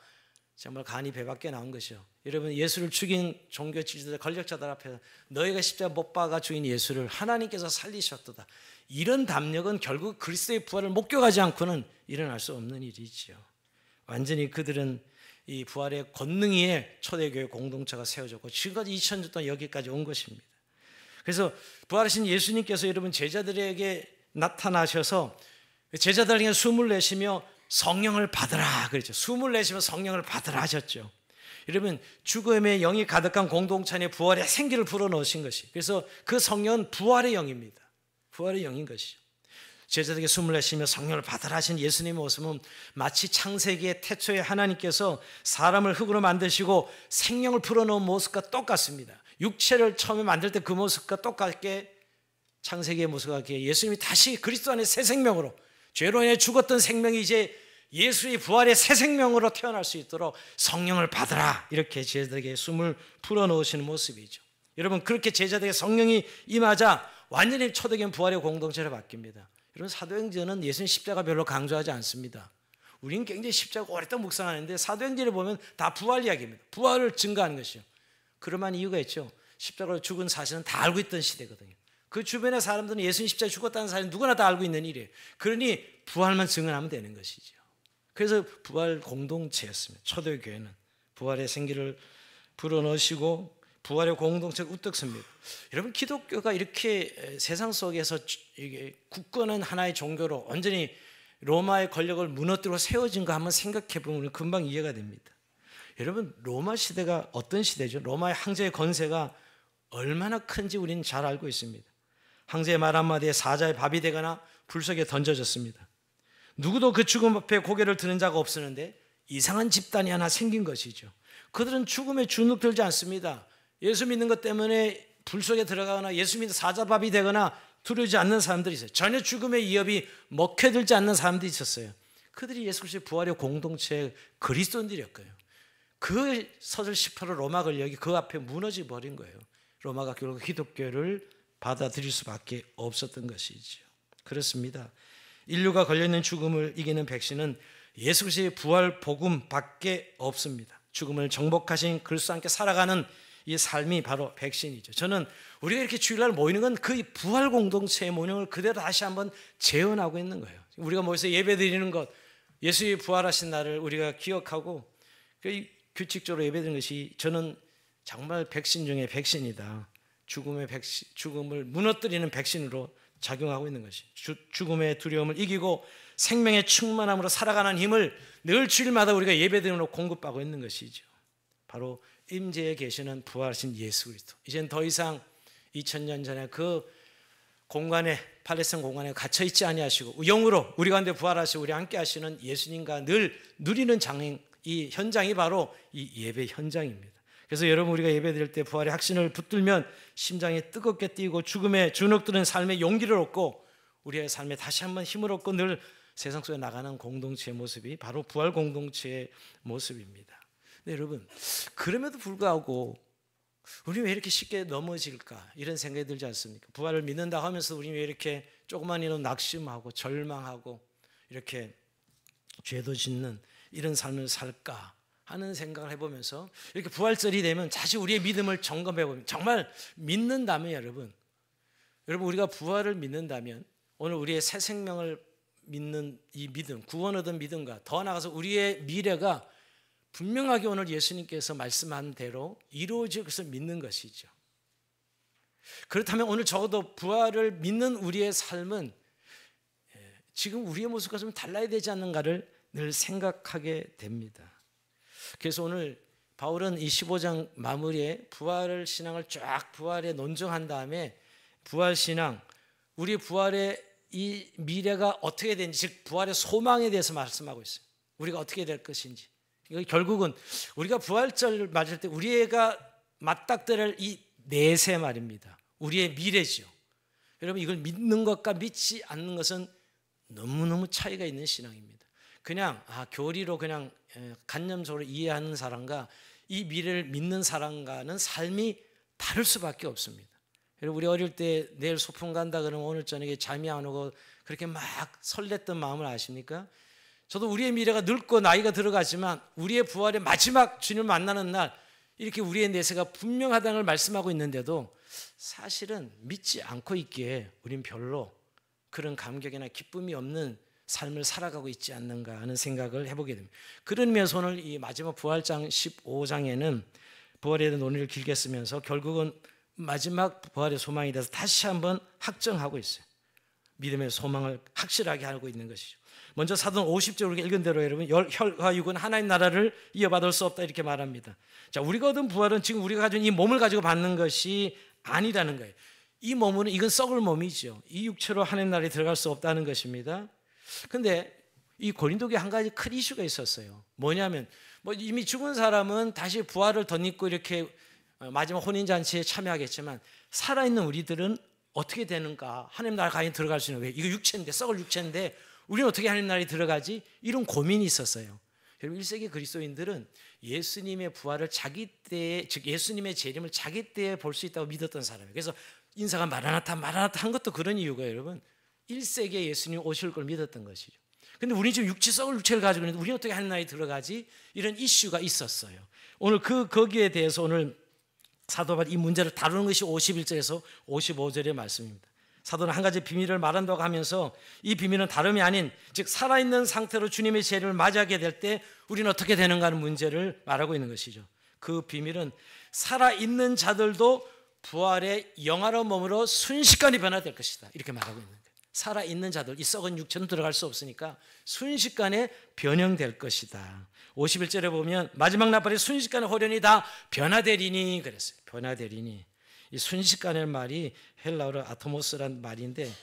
정말 간이 배밖에 나온 것이요. 여러분 예수를 죽인 종교 지도자 권력자들 앞에서 너희가 십자가 못 박아 죽인 예수를 하나님께서 살리셨도다. 이런 담력은 결국 그리스도의 부활을 목격하지 않고는 일어날 수 없는 일이지요. 완전히 그들은 이 부활의 권능 위에 초대교회 공동체가 세워졌고 지금까지 2000년 동안 여기까지 온 것입니다. 그래서 부활하신 예수님께서 여러분 제자들에게 나타나셔서 제자들에게 숨을 내쉬며 성령을 받으라 그랬죠. 숨을 내쉬며 성령을 받으라 하셨죠. 여러분 죽음의 영이 가득한 공동체 안에 부활의 생기를 불어넣으신 것이, 그래서 그 성령은 부활의 영입니다. 부활의 영인 것이죠. 제자들에게 숨을 내쉬며 성령을 받으라 하신 예수님의 모습은 마치 창세기의 태초에 하나님께서 사람을 흙으로 만드시고 생명을 불어넣은 모습과 똑같습니다. 육체를 처음에 만들 때 그 모습과 똑같게 창세기의 모습과 같게 예수님이 다시 그리스도 안에 새 생명으로, 죄로 인해 죽었던 생명이 이제 예수의 부활의 새 생명으로 태어날 수 있도록 성령을 받으라 이렇게 제자들에게 숨을 불어넣으시는 모습이죠. 여러분 그렇게 제자들에게 성령이 임하자 완전히 초대교회 부활의 공동체로 바뀝니다. 여러분 사도행전은 예수님 십자가 별로 강조하지 않습니다. 우리는 굉장히 십자가 오랫동안 묵상하는데 사도행전을 보면 다 부활 이야기입니다. 부활을 증거하는 것이요. 그럴 만한 이유가 있죠. 십자가로 죽은 사실은 다 알고 있던 시대거든요. 그 주변의 사람들은 예수님 십자가에 죽었다는 사실은 누구나 다 알고 있는 일이에요. 그러니 부활만 증언하면 되는 것이죠. 그래서 부활 공동체였습니다. 초대교회는 부활의 생기를 불어넣으시고 부활의 공동체가 우뚝 섭니다. 여러분 기독교가 이렇게 세상 속에서 이게 굳건한 하나의 종교로 완전히 로마의 권력을 무너뜨리고 세워진 거 한번 생각해 보면 금방 이해가 됩니다. 여러분 로마 시대가 어떤 시대죠? 로마의 황제의 권세가 얼마나 큰지 우리는 잘 알고 있습니다. 황제의 말 한마디에 사자의 밥이 되거나 불 속에 던져졌습니다. 누구도 그 죽음 앞에 고개를 드는 자가 없었는데 이상한 집단이 하나 생긴 것이죠. 그들은 죽음에 주눅들지 않습니다. 예수 믿는 것 때문에 불 속에 들어가거나 예수 믿는 사자밥이 되거나 두려우지 않는 사람들이 있어요. 전혀 죽음의 위협이 먹혀들지 않는 사람들이 있었어요. 그들이 예수 그리스도의 부활의 공동체의 그리스도인들이었고요. 그 서절 18호 로마 권력이 그 앞에 무너져 버린 거예요. 로마가 결국 기독교를 받아들일 수밖에 없었던 것이죠. 그렇습니다. 인류가 걸려있는 죽음을 이기는 백신은 예수 그리스도의 부활 복음밖에 없습니다. 죽음을 정복하신 그리스도와 함께 살아가는 이 삶이 바로 백신이죠. 저는 우리가 이렇게 주일날 모이는 건 그 부활 공동체의 모형을 그대로 다시 한번 재현하고 있는 거예요. 우리가 모여서 예배 드리는 것, 예수의 부활하신 날을 우리가 기억하고 규칙적으로 예배 드리는 것이 저는 정말 백신 중에 백신이다. 죽음을 무너뜨리는 백신으로 작용하고 있는 것이 죽음의 두려움을 이기고 생명의 충만함으로 살아가는 힘을 늘 주일마다 우리가 예배드림으로 공급하고 있는 것이죠. 바로 임재에 계시는 부활하신 예수 그리스도. 이제는 더 이상 2000년 전에 그 공간에 팔레스타인 공간에 갇혀 있지 아니하시고 영으로 우리 가운데 부활하시고 우리 함께 하시는 예수님과 늘 누리는 장행, 이 현장이 바로 이 예배 현장입니다. 그래서 여러분 우리가 예배드릴 때 부활의 확신을 붙들면 심장이 뜨겁게 뛰고 죽음에 주눅드는 삶의 용기를 얻고 우리의 삶에 다시 한번 힘을 얻고 늘 세상 속에 나가는 공동체의 모습이 바로 부활 공동체의 모습입니다. 네, 여러분 그럼에도 불구하고 우리 왜 이렇게 쉽게 넘어질까 이런 생각이 들지 않습니까? 부활을 믿는다 하면서 우리 왜 이렇게 조그만 일로 낙심하고 절망하고 이렇게 죄도 짓는 이런 삶을 살까 하는 생각을 해보면서 이렇게 부활절이 되면 다시 우리의 믿음을 점검해보면 정말 믿는다면 여러분 우리가 부활을 믿는다면 오늘 우리의 새 생명을 믿는 이 믿음, 구원 얻은 믿음과 더 나아가서 우리의 미래가 분명하게 오늘 예수님께서 말씀한 대로 이루어질 것을 믿는 것이죠. 그렇다면 오늘 적어도 부활을 믿는 우리의 삶은 지금 우리의 모습과 좀 달라야 되지 않는가를 늘 생각하게 됩니다. 그래서 오늘 바울은 이 15장 마무리에 부활 신앙을 쫙 부활에 논증한 다음에 부활 신앙, 우리 부활의 이 미래가 어떻게 되는지, 즉 부활의 소망에 대해서 말씀하고 있어요. 우리가 어떻게 될 것인지. 결국은 우리가 부활절 맞을 때 우리가 맞닥뜨릴 이 내세 말입니다. 우리의 미래죠. 여러분 이걸 믿는 것과 믿지 않는 것은 너무너무 차이가 있는 신앙입니다. 그냥 교리로 그냥 간념적으로 이해하는 사람과 이 미래를 믿는 사람과는 삶이 다를 수밖에 없습니다. 여러분 우리 어릴 때 내일 소풍 간다 그러면 오늘 저녁에 잠이 안 오고 그렇게 막 설렜던 마음을 아십니까? 저도 우리의 미래가 늙고 나이가 들어가지만 우리의 부활의 마지막 주님을 만나는 날 이렇게 우리의 내세가 분명하다는 걸 말씀하고 있는데도 사실은 믿지 않고 있기에 우린 별로 그런 감격이나 기쁨이 없는 삶을 살아가고 있지 않는가 하는 생각을 해보게 됩니다. 그런 면에서 오늘 이 마지막 부활장 15장에는 부활에 대한 논의를 길게 쓰면서 결국은 마지막 부활의 소망에 대해서 다시 한번 확정하고 있어요. 믿음의 소망을 확실하게 알고 있는 것이죠. 먼저 사도는 50절 우리가 읽은 대로 여러분 혈과 육은 하나님 나라를 이어받을 수 없다 이렇게 말합니다. 자, 우리가 얻은 부활은 지금 우리가 가진 이 몸을 가지고 받는 것이 아니라는 거예요. 이 몸은 이건 썩을 몸이죠. 이 육체로 하나님 나라에 들어갈 수 없다는 것입니다. 근데 이 고린도교에 한 가지 큰 이슈가 있었어요. 뭐냐면 이미 죽은 사람은 다시 부활을 덧입고 이렇게 마지막 혼인잔치에 참여하겠지만 살아있는 우리들은 어떻게 되는가? 하나님 나라 과연 들어갈 수 있는 왜? 이거 육체인데 썩을 육체인데 우리는 어떻게 하나님 나라에 들어가지? 이런 고민이 있었어요. 여러분 1세기 그리스도인들은 예수님의 부활을 자기 때에 즉 예수님의 재림을 자기 때에 볼 수 있다고 믿었던 사람이에요. 그래서 인사가 마라나타 한 것도 그런 이유가 여러분 1세기에 예수님 오실 걸 믿었던 것이죠. 근데 우리 지금 썩을 육체를 가지고 있는데 우리는 어떻게 하나님 나라에 들어가지? 이런 이슈가 있었어요. 오늘 거기에 대해서 오늘 사도 바울이 이 문제를 다루는 것이 51절에서 55절의 말씀입니다. 사도는 한 가지 비밀을 말한다고 하면서 이 비밀은 다름이 아닌 즉 살아있는 상태로 주님의 재림을 맞이하게 될 때 우리는 어떻게 되는가 하는 문제를 말하고 있는 것이죠. 그 비밀은 살아있는 자들도 부활의 영화로운 몸으로 순식간에 변화될 것이다 이렇게 말하고 있는 거예요. 살아있는 자들, 이 썩은 육체는 들어갈 수 없으니까 순식간에 변형될 것이다. 51절에 보면 마지막 나팔이 순식간에 호련히 다 변화되리니 그랬어요. 변화되리니. 이 순식간이라는 말이 헬라어로 아토모스라는 말인데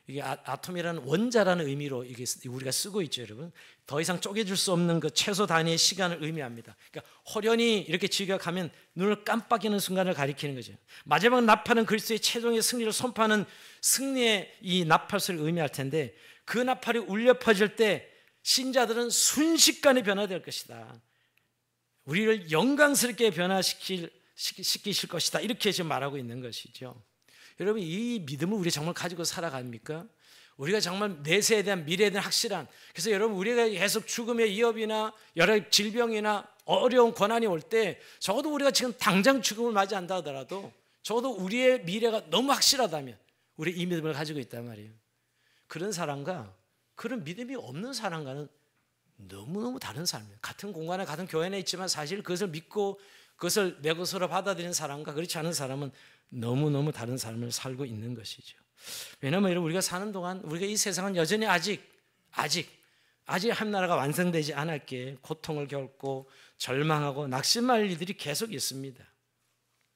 이게 아톰이라는 원자라는 의미로 이게 우리가 쓰고 있죠, 여러분. 더 이상 쪼개질 수 없는 그 최소 단위의 시간을 의미합니다. 그러니까 호련히 이렇게 직역하면 눈을 깜빡이는 순간을 가리키는 거죠. 마지막 나팔은 그리스도의 최종의 승리를 선포하는 승리의 이 나팔소리를 의미할 텐데 그 나팔이 울려 퍼질 때 신자들은 순식간에 변화될 것이다. 우리를 영광스럽게 변화시키실 것이다. 이렇게 지금 말하고 있는 것이죠. 여러분, 이 믿음을 우리 정말 가지고 살아갑니까? 우리가 정말 내세에 대한 미래에 대한 확실한, 그래서 여러분 우리가 계속 죽음의 위협이나 여러 질병이나 어려운 고난이 올 때 적어도 우리가 지금 당장 죽음을 맞이한다 하더라도 적어도 우리의 미래가 너무 확실하다면 우리 이 믿음을 가지고 있단 말이에요. 그런 사람과 그런 믿음이 없는 사람과는 너무너무 다른 삶이에요. 같은 공간에 같은 교회 안에 있지만 사실 그것을 믿고 그것을 내 것으로 받아들이는 사람과 그렇지 않은 사람은 너무너무 다른 삶을 살고 있는 것이죠. 왜냐하면 여러분 우리가 사는 동안 우리가 이 세상은 여전히 아직 한 나라가 완성되지 않았기에 고통을 겪고 절망하고 낙심할 일들이 계속 있습니다.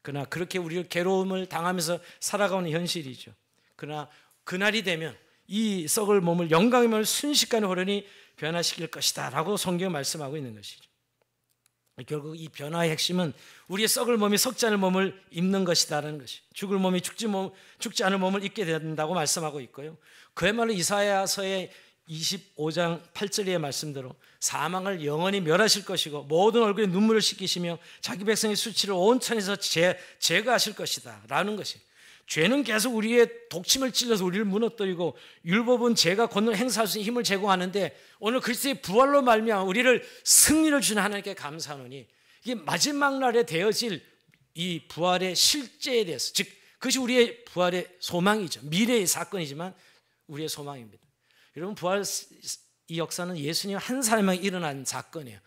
그러나 그렇게 우리가 괴로움을 당하면서 살아가는 현실이죠. 그러나 그날이 되면 이 썩을 몸을 영광의 몸을 순식간에 호련히 변화시킬 것이다 라고 성경이 말씀하고 있는 것이죠. 결국 이 변화의 핵심은 우리의 썩을 몸이 썩지 않을 몸을 입는 것이다라는 것이, 죽을 몸이 죽지 않을 몸을 입게 된다고 말씀하고 있고요. 그야말로 이사야서의 25장 8절의 말씀대로 사망을 영원히 멸하실 것이고 모든 얼굴에 눈물을 씻기시며 자기 백성의 수치를 온 천에서 제거하실 것이다 라는 것이, 죄는 계속 우리의 독침을 찔러서 우리를 무너뜨리고 율법은 죄가 권능을 행사할 수 있는 힘을 제공하는데 오늘 그리스도의 부활로 말미암아 우리를 승리를 주는 하나님께 감사하노니 이게 마지막 날에 되어질 이 부활의 실제에 대해서, 즉 그것이 우리의 부활의 소망이죠. 미래의 사건이지만 우리의 소망입니다. 여러분, 부활 이 역사는 예수님 한 사람에게 일어난 사건이에요.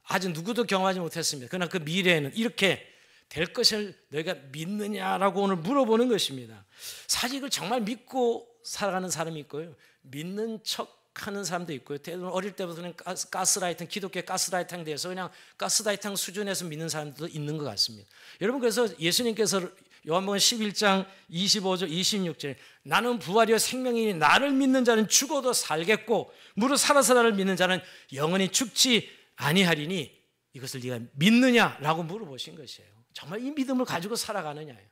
아직 누구도 경험하지 못했습니다. 그러나 그 미래에는 이렇게 될 것을 너희가 믿느냐라고 오늘 물어보는 것입니다. 사실 이걸 정말 믿고 살아가는 사람이 있고요, 믿는 척하는 사람도 있고요. 대부분 어릴 때부터 그냥 가스라이팅, 기독교의 가스라이팅에 대해서 그냥 가스라이팅 수준에서 믿는 사람들도 있는 것 같습니다. 여러분, 그래서 예수님께서 요한복음 11장 25절 26절에 나는 부활이요 생명이니 나를 믿는 자는 죽어도 살겠고 무릇 살아서 나를 믿는 자는 영원히 죽지 아니하리니 이것을 네가 믿느냐라고 물어보신 것이에요. 정말 이 믿음을 가지고 살아가느냐예요.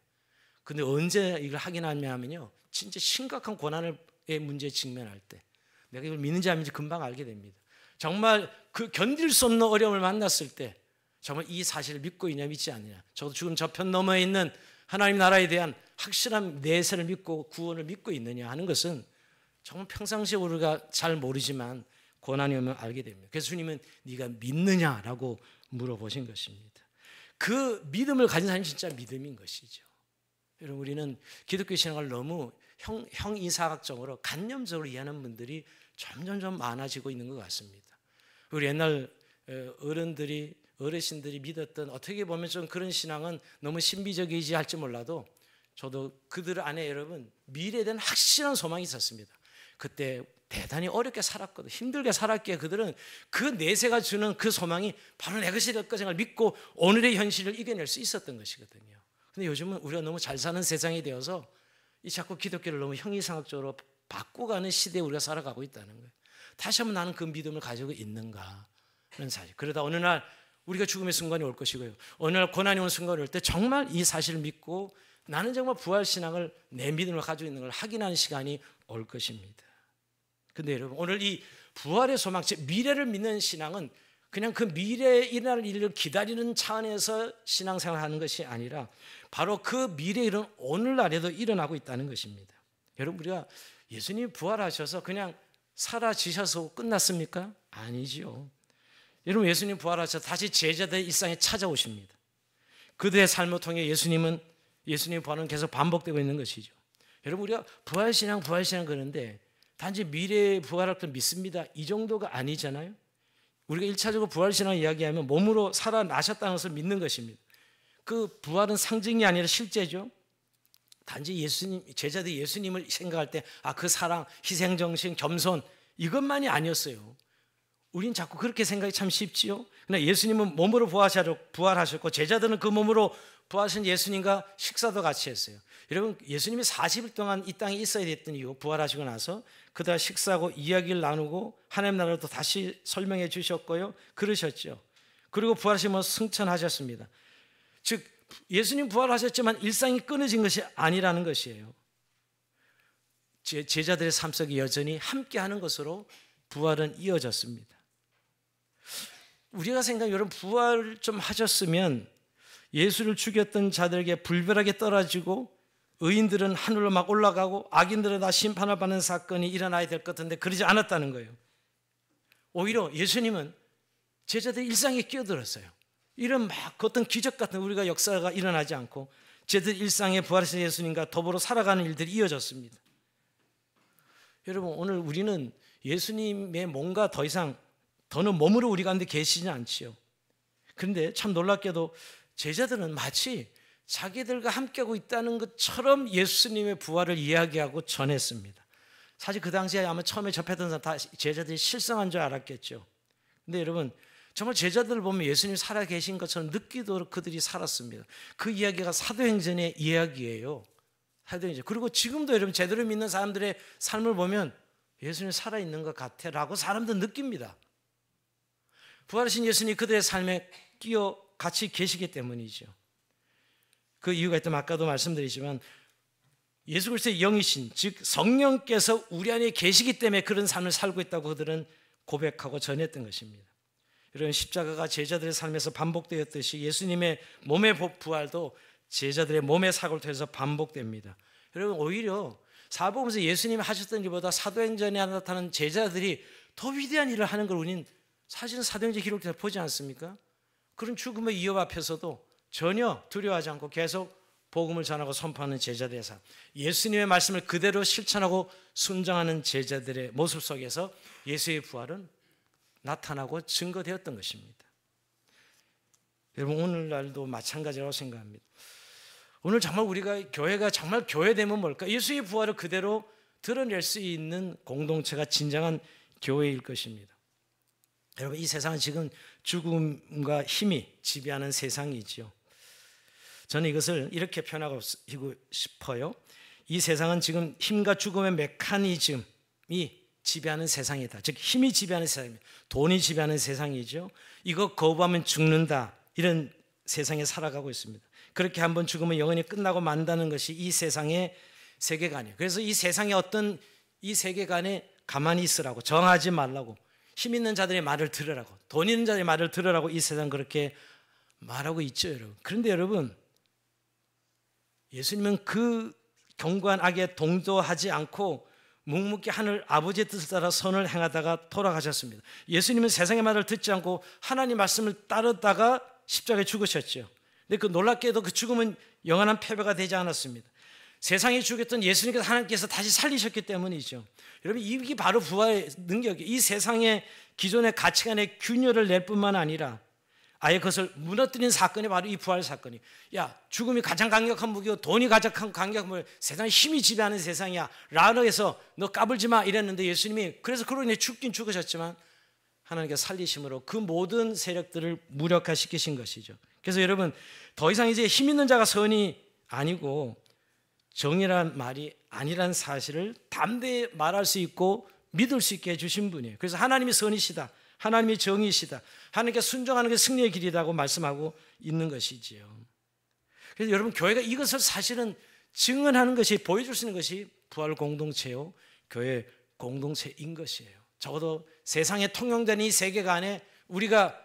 근데 언제 이걸 확인하냐면요, 진짜 심각한 고난의 문제에 직면할 때 내가 이걸 믿는지 안 믿는지 금방 알게 됩니다. 정말 그 견딜 수 없는 어려움을 만났을 때 정말 이 사실을 믿고 있냐 믿지 않느냐, 저도 죽음 저편 너머에 있는 하나님 나라에 대한 확실한 내세를 믿고 구원을 믿고 있느냐 하는 것은 정말 평상시에 우리가 잘 모르지만 고난이 오면 알게 됩니다. 그래서 주님은 네가 믿느냐라고 물어보신 것입니다. 그 믿음을 가진 사람이 진짜 믿음인 것이죠. 여러분, 우리는 기독교 신앙을 너무 형이사학적으로 간념적으로 이해하는 분들이 점점 많아지고 있는 것 같습니다. 우리 옛날 어르신들이 믿었던, 어떻게 보면 좀 그런 신앙은 너무 신비적이지 할지 몰라도 저도 그들 안에 여러분 미래에 대한 확실한 소망이 있었습니다. 그때 대단히 어렵게 살았거든, 힘들게 살았기에 그들은 그 내세가 주는 그 소망이 바로 내 것이 될 것을 믿고 오늘의 현실을 이겨낼 수 있었던 것이거든요. 근데 요즘은 우리가 너무 잘 사는 세상이 되어서 이 자꾸 기독교를 너무 형이상학적으로 바꾸가는 시대에 우리가 살아가고 있다는 거예요. 다시 한번 나는 그 믿음을 가지고 있는가 하는 사실. 그러다 어느 날 우리가 죽음의 순간이 올 것이고요, 어느 날 고난이 오는 순간이 올 때 정말 이 사실을 믿고 나는 정말 부활신앙을 내 믿음을 가지고 있는 걸 확인하는 시간이 올 것입니다. 근데 여러분, 오늘 이 부활의 소망, 즉 미래를 믿는 신앙은 그냥 그 미래에 일어날 일을 기다리는 차원에서 신앙생활하는 것이 아니라 바로 그 미래의 일은 오늘날에도 일어나고 있다는 것입니다. 여러분, 우리가 예수님이 부활하셔서 그냥 사라지셔서 끝났습니까? 아니지요. 여러분, 예수님 부활하셔서 다시 제자들의 일상에 찾아오십니다. 그들의 삶을 통해 예수님의 부활은 계속 반복되고 있는 것이죠. 여러분, 우리가 부활신앙 그러는데 단지 미래의 부활할 때 믿습니다, 이 정도가 아니잖아요. 우리가 1차적으로 부활신앙 이야기하면 몸으로 살아나셨다는 것을 믿는 것입니다. 그 부활은 상징이 아니라 실제죠. 단지 제자들이 예수님을 생각할 때 그 사랑, 희생정신, 겸손 이것만이 아니었어요. 우린 자꾸 그렇게 생각이 참 쉽지요. 그러나 예수님은 몸으로 부활하셨고 제자들은 그 몸으로 부활하신 예수님과 식사도 같이 했어요. 여러분, 예수님이 40일 동안 이 땅에 있어야 됐던 이유, 부활하시고 나서 그다음 식사하고 이야기를 나누고 하나님 나라를 또 다시 설명해 주셨고요. 그러셨죠. 그리고 부활하시면서 승천하셨습니다. 즉 예수님 부활하셨지만 일상이 끊어진 것이 아니라는 것이에요. 제자들의 삶 속에 여전히 함께하는 것으로 부활은 이어졌습니다. 우리가 생각하면 여러분, 부활 좀 하셨으면 예수를 죽였던 자들에게 불벼락이 떨어지고 의인들은 하늘로 막 올라가고 악인들은 다 심판을 받는 사건이 일어나야 될 것 같은데 그러지 않았다는 거예요. 오히려 예수님은 제자들 일상에 끼어들었어요. 이런 막 어떤 기적 같은 우리가 역사가 일어나지 않고 제자들 일상에 부활하신 예수님과 더불어 살아가는 일들이 이어졌습니다. 여러분, 오늘 우리는 예수님의 뭔가 더 이상 더는 몸으로 우리 가운데 계시지 않지요. 그런데 참 놀랍게도 제자들은 마치 자기들과 함께하고 있다는 것처럼 예수님의 부활을 이야기하고 전했습니다. 사실 그 당시에 아마 처음에 접했던 사람 다 제자들이 실성한 줄 알았겠죠. 근데 여러분, 정말 제자들을 보면 예수님이 살아계신 것처럼 느끼도록 그들이 살았습니다. 그 이야기가 사도행전의 이야기예요. 사도행전. 그리고 지금도 여러분 제대로 믿는 사람들의 삶을 보면 예수님이 살아있는 것 같아라고 사람들 느낍니다. 부활하신 예수님이 그들의 삶에 끼어 같이 계시기 때문이죠. 그 이유가 있다면 아까도 말씀드리지만 예수 그리스도의 영이신, 즉 성령께서 우리 안에 계시기 때문에 그런 삶을 살고 있다고 그들은 고백하고 전했던 것입니다. 이런 십자가가 제자들의 삶에서 반복되었듯이 예수님의 몸의 부활도 제자들의 몸의 사고를 통해서 반복됩니다. 여러분, 오히려 사복음에서 예수님이 하셨던 일보다 사도행전에 나타나는 제자들이 더 위대한 일을 하는 걸 우리는 사실은 사도행전 기록에서 보지 않습니까? 그런 죽음의 위협 앞에서도 전혀 두려워하지 않고 계속 복음을 전하고 선포하는 제자들의 삶, 예수님의 말씀을 그대로 실천하고 순종하는 제자들의 모습 속에서 예수의 부활은 나타나고 증거되었던 것입니다. 여러분, 오늘날도 마찬가지라고 생각합니다. 오늘 정말 우리가 교회가 정말 교회되면 뭘까? 예수의 부활을 그대로 드러낼 수 있는 공동체가 진정한 교회일 것입니다. 여러분, 이 세상은 지금 죽음과 힘이 지배하는 세상이지요. 저는 이것을 이렇게 표현하고 싶어요. 이 세상은 지금 힘과 죽음의 메커니즘이 지배하는 세상이다. 즉 힘이 지배하는 세상입니다. 돈이 지배하는 세상이죠. 이거 거부하면 죽는다, 이런 세상에 살아가고 있습니다. 그렇게 한번 죽으면 영원히 끝나고 만다는 것이 이 세상의 세계관이에요. 그래서 이 세상의 어떤 이 세계관에 가만히 있으라고, 정하지 말라고, 힘 있는 자들의 말을 들으라고, 돈 있는 자들의 말을 들으라고 이 세상 그렇게 말하고 있죠, 여러분. 그런데 여러분, 예수님은 그 견고한 악에 동조하지 않고 묵묵히 하늘 아버지의 뜻을 따라 선을 행하다가 돌아가셨습니다. 예수님은 세상의 말을 듣지 않고 하나님 말씀을 따르다가 십자가에 죽으셨죠. 근데 그 놀랍게도 그 죽음은 영원한 패배가 되지 않았습니다. 세상에 죽였던 예수님께서 하나님께서 다시 살리셨기 때문이죠. 여러분, 이게 바로 부활의 능력이에요. 이 세상의 기존의 가치관의 균열을 낼 뿐만 아니라 아예 그것을 무너뜨린 사건이 바로 이 부활 사건이에요. 야, 죽음이 가장 강력한 무기고 돈이 가장 강력한 무기, 세상에 힘이 지배하는 세상이야 라고 해서 너 까불지 마 이랬는데 예수님이 그래서 그로 인해 죽긴 죽으셨지만 하나님께서 살리심으로 그 모든 세력들을 무력화시키신 것이죠. 그래서 여러분, 더 이상 이제 힘 있는 자가 선이 아니고 정의란 말이 아니란 사실을 담대히 말할 수 있고 믿을 수 있게 해주신 분이에요. 그래서 하나님이 선이시다, 하나님이 정의이시다, 하나님께 순종하는 게 승리의 길이라고 말씀하고 있는 것이지요. 그래서 여러분, 교회가 이것을 사실은 증언하는 것이, 보여줄 수 있는 것이 부활 공동체요, 교회 공동체인 것이에요. 적어도 세상에 통용되는 이 세계관에 우리가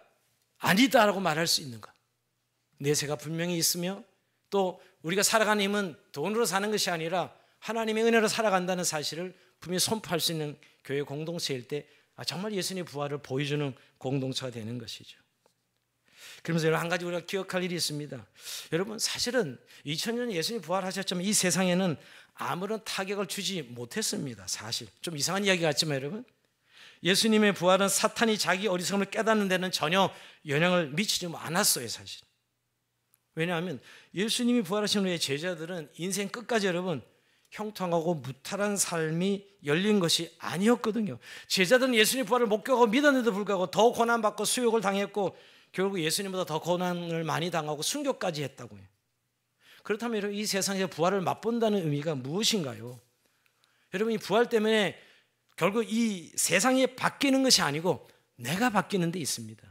아니다라고 말할 수 있는 것, 내세가 분명히 있으며 또 우리가 살아가는 힘은 돈으로 사는 것이 아니라 하나님의 은혜로 살아간다는 사실을 분명히 선포할 수 있는 교회 공동체일 때 정말 예수님의 부활을 보여주는 공동체가 되는 것이죠. 그러면서 여러분, 한 가지 우리가 기억할 일이 있습니다. 여러분, 사실은 2000년 예수님이 부활하셨지만 이 세상에는 아무런 타격을 주지 못했습니다. 사실 좀 이상한 이야기 같지만 여러분, 예수님의 부활은 사탄이 자기 어리석음을 깨닫는 데는 전혀 영향을 미치지 않았어요, 사실. 왜냐하면 예수님이 부활하신 후에 제자들은 인생 끝까지 여러분 형통하고 무탈한 삶이 열린 것이 아니었거든요. 제자들은 예수님 부활을 목격하고 믿었는데도 불구하고 더 고난받고 수욕을 당했고 결국 예수님보다 더 고난을 많이 당하고 순교까지 했다고요. 그렇다면 여러분 이 세상에서 부활을 맛본다는 의미가 무엇인가요? 여러분 이 부활 때문에 결국 이 세상이 바뀌는 것이 아니고 내가 바뀌는 데 있습니다.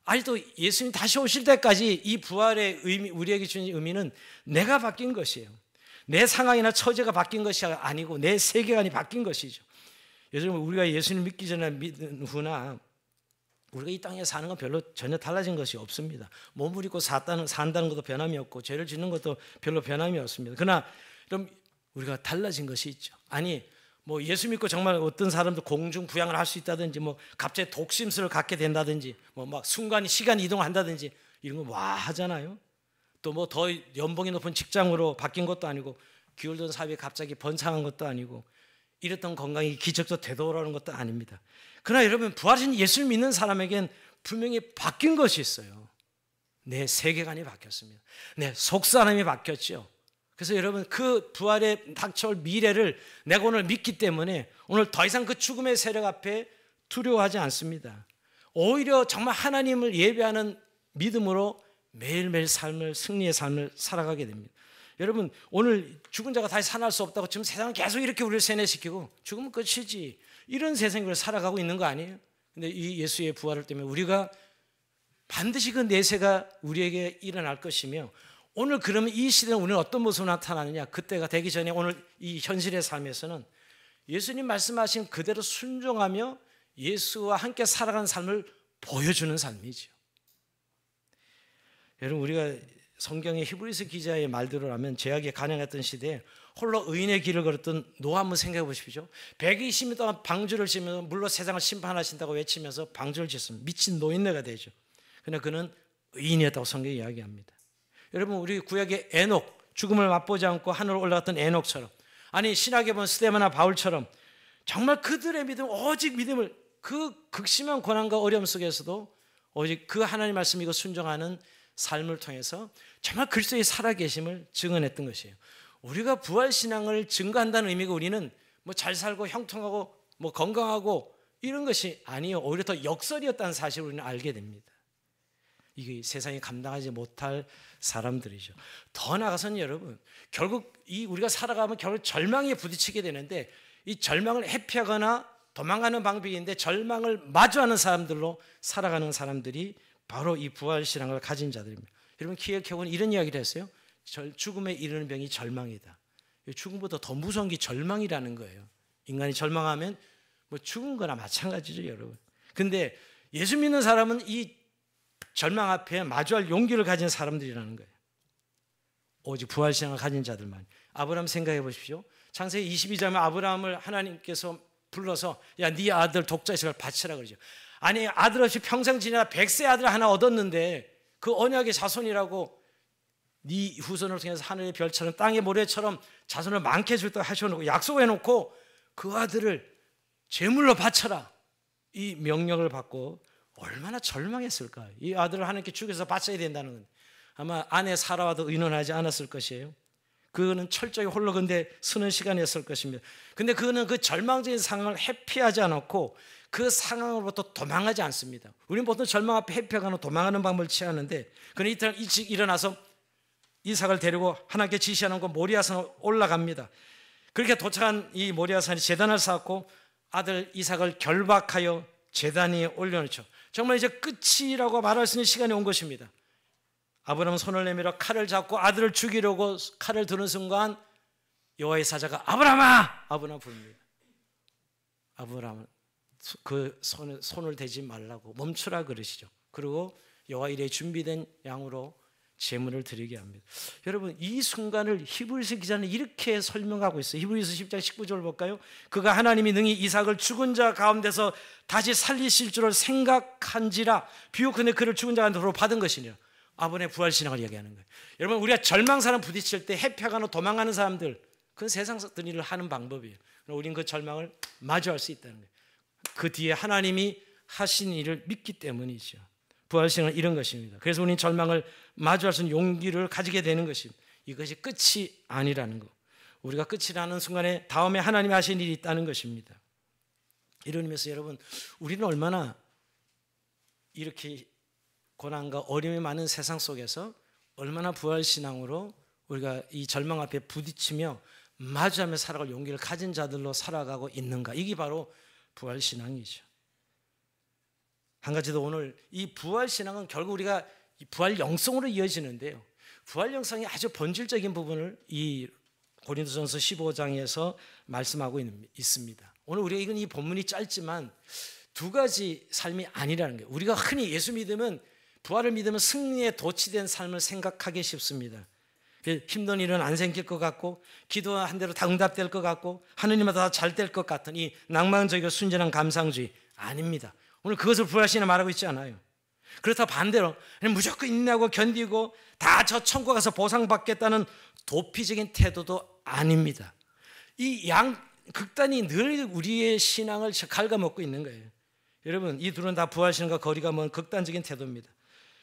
아직도 예수님 다시 오실 때까지 이 부활의 의미, 우리에게 주는 의미는 내가 바뀐 것이에요. 내 상황이나 처제가 바뀐 것이 아니고 내 세계관이 바뀐 것이죠. 요즘 우리가 예수님 믿기 전에 믿은 후나 우리가 이 땅에 사는 건 별로 전혀 달라진 것이 없습니다. 몸을 입고 산다는 것도 변함이 없고 죄를 짓는 것도 별로 변함이 없습니다. 그러나 그럼 우리가 달라진 것이 있죠. 아니 뭐 예수 믿고 정말 어떤 사람도 공중 부양을 할 수 있다든지 뭐 갑자기 독심술을 갖게 된다든지 뭐 막 순간 시간 이동한다든지 이런 거 와 하잖아요. 또 뭐 더 연봉이 높은 직장으로 바뀐 것도 아니고 기울던 사업이 갑자기 번창한 것도 아니고 이랬던 건강이 기적적으로 되돌아오는 것도 아닙니다. 그러나 여러분 부활하신 예수를 믿는 사람에겐 분명히 바뀐 것이 있어요. 내 세계관이 바뀌었습니다. 내 속사람이 바뀌었죠. 그래서 여러분 그 부활에 닥쳐올 미래를 내가 오늘 믿기 때문에 오늘 더 이상 그 죽음의 세력 앞에 두려워하지 않습니다. 오히려 정말 하나님을 예배하는 믿음으로 매일매일 승리의 삶을 살아가게 됩니다. 여러분 오늘 죽은 자가 다시 살아날 수 없다고 지금 세상은 계속 이렇게 우리를 세뇌시키고 죽으면 끝이지 이런 세상을 살아가고 있는 거 아니에요? 근데 이 예수의 부활을 때문에 우리가 반드시 그 내세가 우리에게 일어날 것이며 오늘 그러면 이 시대는 우리는 어떤 모습으로 나타나느냐? 그때가 되기 전에 오늘 이 현실의 삶에서는 예수님 말씀하신 그대로 순종하며 예수와 함께 살아가는 삶을 보여주는 삶이죠. 여러분 우리가 성경의 히브리서 기자의 말대로라면 죄악이 가능했던 시대에 홀로 의인의 길을 걸었던 노아 한번 생각해 보십시오. 120년 동안 방주를 지면서 물로 세상을 심판하신다고 외치면서 방주를 짓습니다. 미친 노인네가 되죠. 그러나 그는 의인이었다고 성경이 이야기합니다. 여러분 우리 구약의 에녹 죽음을 맛보지 않고 하늘로 올라갔던 에녹처럼 아니 신학에 본 스데반이나 바울처럼 정말 그들의 믿음 오직 믿음을 그 극심한 고난과 어려움 속에서도 오직 그 하나님 말씀 이거 순종하는 삶을 통해서 정말 그리스도의 살아계심을 증언했던 것이에요. 우리가 부활신앙을 증거한다는 의미가 우리는 뭐 잘 살고 형통하고 뭐 건강하고 이런 것이 아니에요. 오히려 더 역설이었다는 사실을 우리는 알게 됩니다. 이게 세상이 감당하지 못할 사람들이죠. 더 나아가서는 여러분 결국 이 우리가 살아가면 결국 절망에 부딪히게 되는데 이 절망을 회피하거나 도망가는 방법인데 절망을 마주하는 사람들로 살아가는 사람들이 바로 이 부활신앙을 가진 자들입니다. 여러분 기억해보면 이런 이야기를 했어요. 죽음에 이르는 병이 절망이다. 죽음보다 더 무서운 게 절망이라는 거예요. 인간이 절망하면 뭐 죽은 거나 마찬가지죠 여러분. 근데 예수 믿는 사람은 이 절망 앞에 마주할 용기를 가진 사람들이라는 거예요. 오직 부활신앙을 가진 자들만. 아브라함 생각해 보십시오. 창세기 22장에 아브라함을 하나님께서 불러서 야 네 아들 독자이삭을 바치라 그러죠. 아니 아들 없이 평생 지내다 100세 아들 하나 얻었는데 그 언약의 자손이라고 네 후손을 통해서 하늘의 별처럼 땅의 모래처럼 자손을 많게 해줄 때 하셔놓고 약속해놓고 그 아들을 제물로 바쳐라 이 명령을 받고 얼마나 절망했을까. 이 아들을 하나님께 죽여서 바쳐야 된다는 건 아마 아내 사라와도 의논하지 않았을 것이에요. 그거는 철저히 홀로 근데 쓰는 시간이었을 것입니다. 근데 그거는 그 절망적인 상황을 회피하지 않았고 그 상황으로부터 도망하지 않습니다. 우리는 보통 절망 앞에 회피하거나 도망하는 방법을 취하는데 그는 이틀 일찍 일어나서 이삭을 데리고 하나님께 지시하는 거 모리아산 올라갑니다. 그렇게 도착한 이 모리아산이 제단을 쌓고 아들 이삭을 결박하여 제단 위에 올려놓죠. 정말 이제 끝이라고 말할 수 있는 시간이 온 것입니다. 아브라함은 손을 내밀어 칼을 잡고 아들을 죽이려고 칼을 드는 순간 여호와의 사자가 아브라함아! 아브라함 부릅니다. 아브라함은 그 손을 대지 말라고 멈추라 그러시죠. 그리고 여호와 이레 준비된 양으로 제물을 드리게 합니다. 여러분 이 순간을 히브리서 기자는 이렇게 설명하고 있어요. 히브리서 10장 19절 볼까요? 그가 하나님이 능히 이삭을 죽은 자 가운데서 다시 살리실 줄을 생각한지라 비록 그는 그를 죽은 자 가운데로 받은 것이니라. 아브라함의 부활신앙을 이야기하는 거예요. 여러분 우리가 절망사람 부딪힐 때 회피하거나 도망가는 사람들 그건 세상들 일을 하는 방법이에요. 우리는 그 절망을 마주할 수 있다는 거예요. 그 뒤에 하나님이 하신 일을 믿기 때문이죠. 부활신앙은 이런 것입니다. 그래서 우리는 절망을 마주할 수 있는 용기를 가지게 되는 것입니다. 이것이 끝이 아니라는 것. 우리가 끝이라는 순간에 다음에 하나님이 하신 일이 있다는 것입니다. 이런 의미에서 여러분 우리는 얼마나 이렇게 고난과 어려움이 많은 세상 속에서 얼마나 부활신앙으로 우리가 이 절망 앞에 부딪히며 마주하며 살아갈 용기를 가진 자들로 살아가고 있는가? 이게 바로 부활신앙이죠. 한 가지 더, 오늘 이 부활신앙은 결국 우리가 부활 영성으로 이어지는데요, 부활 영성이 아주 본질적인 부분을 이 고린도전서 15장에서 말씀하고 있습니다. 오늘 우리가 이건 이 본문이 짧지만 두 가지 삶이 아니라는 거예요. 우리가 흔히 예수 믿으면, 부활을 믿으면 승리에 도취된 삶을 생각하기 쉽습니다. 힘든 일은 안 생길 것 같고, 기도한 대로 다 응답될 것 같고, 하느님마다 다 잘 될 것 같은 이 낭만적이고 순전한 감상주의 아닙니다. 오늘 그것을 부활신앙 말하고 있지 않아요. 그렇다 반대로 무조건 인내하고 견디고 다 저 천국 가서 보상받겠다는 도피적인 태도도 아닙니다. 이 극단이 늘 우리의 신앙을 갉아먹고 있는 거예요. 여러분, 이 둘은 다 부활신앙과 거리가 먼 극단적인 태도입니다.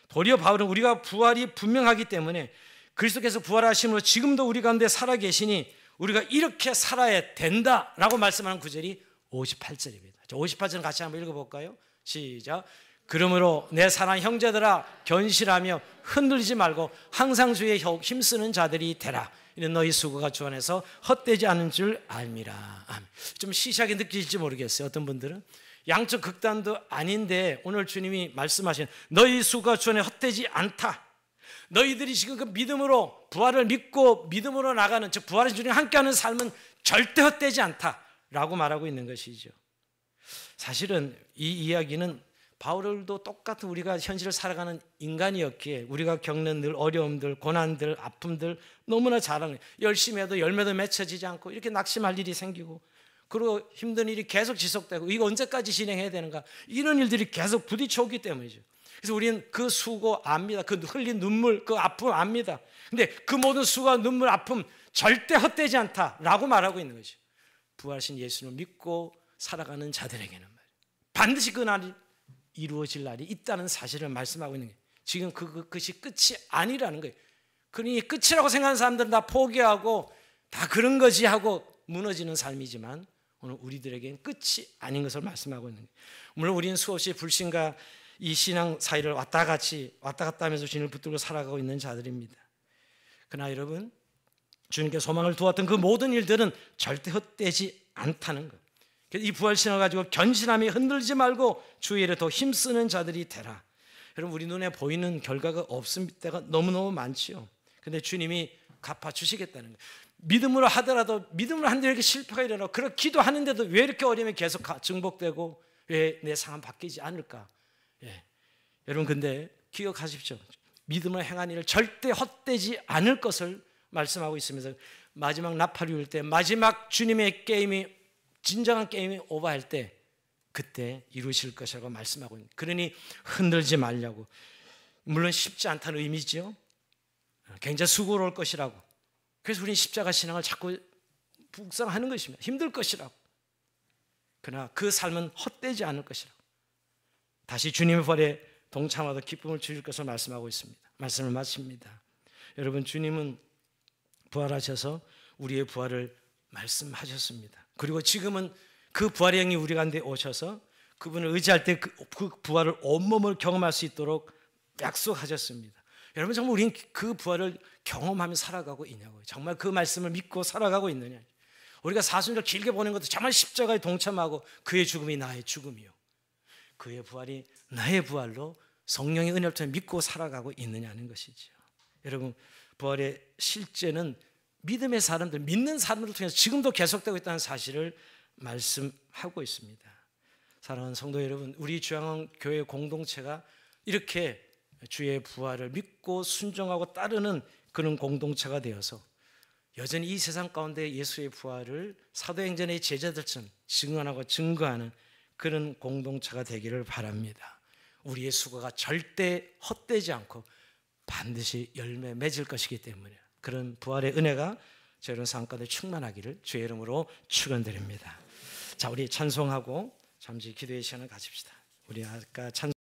도리어 바울은 우리가 부활이 분명하기 때문에 그리스도께서 부활하심으로 지금도 우리 가운데 살아계시니 우리가 이렇게 살아야 된다라고 말씀하는 구절이 58절입니다. 58절 같이 한번 읽어볼까요? 시작. 그러므로 내 사랑하는 형제들아, 견실하며 흔들리지 말고 항상 주의 힘쓰는 자들이 되라. 이는 너희 수고가 주 안에서 헛되지 않은 줄 알미라. 아멘. 좀 시시하게 느끼실지 모르겠어요. 어떤 분들은 양쪽 극단도 아닌데 오늘 주님이 말씀하신 너희 수고가 주 안에 헛되지 않다. 너희들이 지금 그 믿음으로, 부활을 믿고 믿음으로 나가는, 즉 부활의 주님과 함께하는 삶은 절대 헛되지 않다라고 말하고 있는 것이죠. 사실은 이 이야기는 바울도 똑같은 우리가 현실을 살아가는 인간이었기에 우리가 겪는 늘 어려움들, 고난들, 아픔들 너무나 잘 아는, 열심히 해도 열매도 맺혀지지 않고 이렇게 낙심할 일이 생기고, 그리고 힘든 일이 계속 지속되고, 이거 언제까지 진행해야 되는가, 이런 일들이 계속 부딪혀오기 때문이죠. 그래서 우리는 그 수고 압니다. 그 흘린 눈물, 그 아픔 압니다. 근데 그 모든 수고와 눈물, 아픔 절대 헛되지 않다라고 말하고 있는 거죠. 부활하신 예수를 믿고 살아가는 자들에게는 말이에요, 반드시 그 날이 이루어질 날이 있다는 사실을 말씀하고 있는 거예요. 지금 그것이 끝이 아니라는 거예요. 그러니 끝이라고 생각하는 사람들은 다 포기하고 다 그런 거지 하고 무너지는 삶이지만, 오늘 우리들에게는 끝이 아닌 것을 말씀하고 있는 거예요. 물론 우리는 수없이 불신과 이 신앙 사이를 왔다 갔다 하면서 주님을 붙들고 살아가고 있는 자들입니다. 그러나 여러분, 주님께 소망을 두었던 그 모든 일들은 절대 헛되지 않다는 것. 이 부활신앙을 가지고 견신함이 흔들지 말고 주의 일에 더 힘쓰는 자들이 되라. 여러분, 우리 눈에 보이는 결과가 없을 때가 너무너무 많지요. 근데 주님이 갚아주시겠다는 거예요. 믿음으로 하더라도, 믿음으로 하는데 이렇게 실패가 일어나고, 그렇게 기도하는데도 왜 이렇게 어려움이 계속 증복되고 왜 내 상황 바뀌지 않을까? 예. 여러분, 근데 기억하십시오. 믿음으로 행한 일을 절대 헛되지 않을 것을 말씀하고 있으면서 마지막 나팔이 울 때, 마지막 주님의 게임이, 진정한 게임이 오버할 때 그때 이루실 것이라고 말씀하고 있는, 그러니 흔들지 말라고. 물론 쉽지 않다는 의미죠. 굉장히 수고로울 것이라고. 그래서 우리는 십자가 신앙을 자꾸 묵상하는 것입니다. 힘들 것이라고. 그러나 그 삶은 헛되지 않을 것이라고. 다시 주님의 부활에 동참하도 기쁨을 주실 것을 말씀하고 있습니다. 말씀을 마칩니다. 여러분, 주님은 부활하셔서 우리의 부활을 말씀하셨습니다. 그리고 지금은 그 부활의 영이 우리 가운데 오셔서 그분을 의지할 때 그 부활을 온몸을 경험할 수 있도록 약속하셨습니다. 여러분, 정말 우리는 그 부활을 경험하며 살아가고 있냐고요. 정말 그 말씀을 믿고 살아가고 있느냐. 우리가 사순절 길게 보낸 것도 정말 십자가에 동참하고 그의 죽음이 나의 죽음이요, 그의 부활이 나의 부활로 성령의 은혜를 통해 믿고 살아가고 있느냐는 것이죠. 여러분, 부활의 실제는 믿음의 사람들, 믿는 사람들을 통해서 지금도 계속되고 있다는 사실을 말씀하고 있습니다. 사랑하는 성도 여러분, 우리 주양교회 공동체가 이렇게 주의 부활을 믿고 순종하고 따르는 그런 공동체가 되어서 여전히 이 세상 가운데 예수의 부활을 사도행전의 제자들처럼 증언하고 증거하는 그런 공동체가 되기를 바랍니다. 우리의 수고가 절대 헛되지 않고 반드시 열매 맺을 것이기 때문에 그런 부활의 은혜가 저희의 삶 가운데 충만하기를 주의 이름으로 축원드립니다. 자, 우리 찬송하고 잠시 기도의 시간을 가집시다. 우리 아까 찬송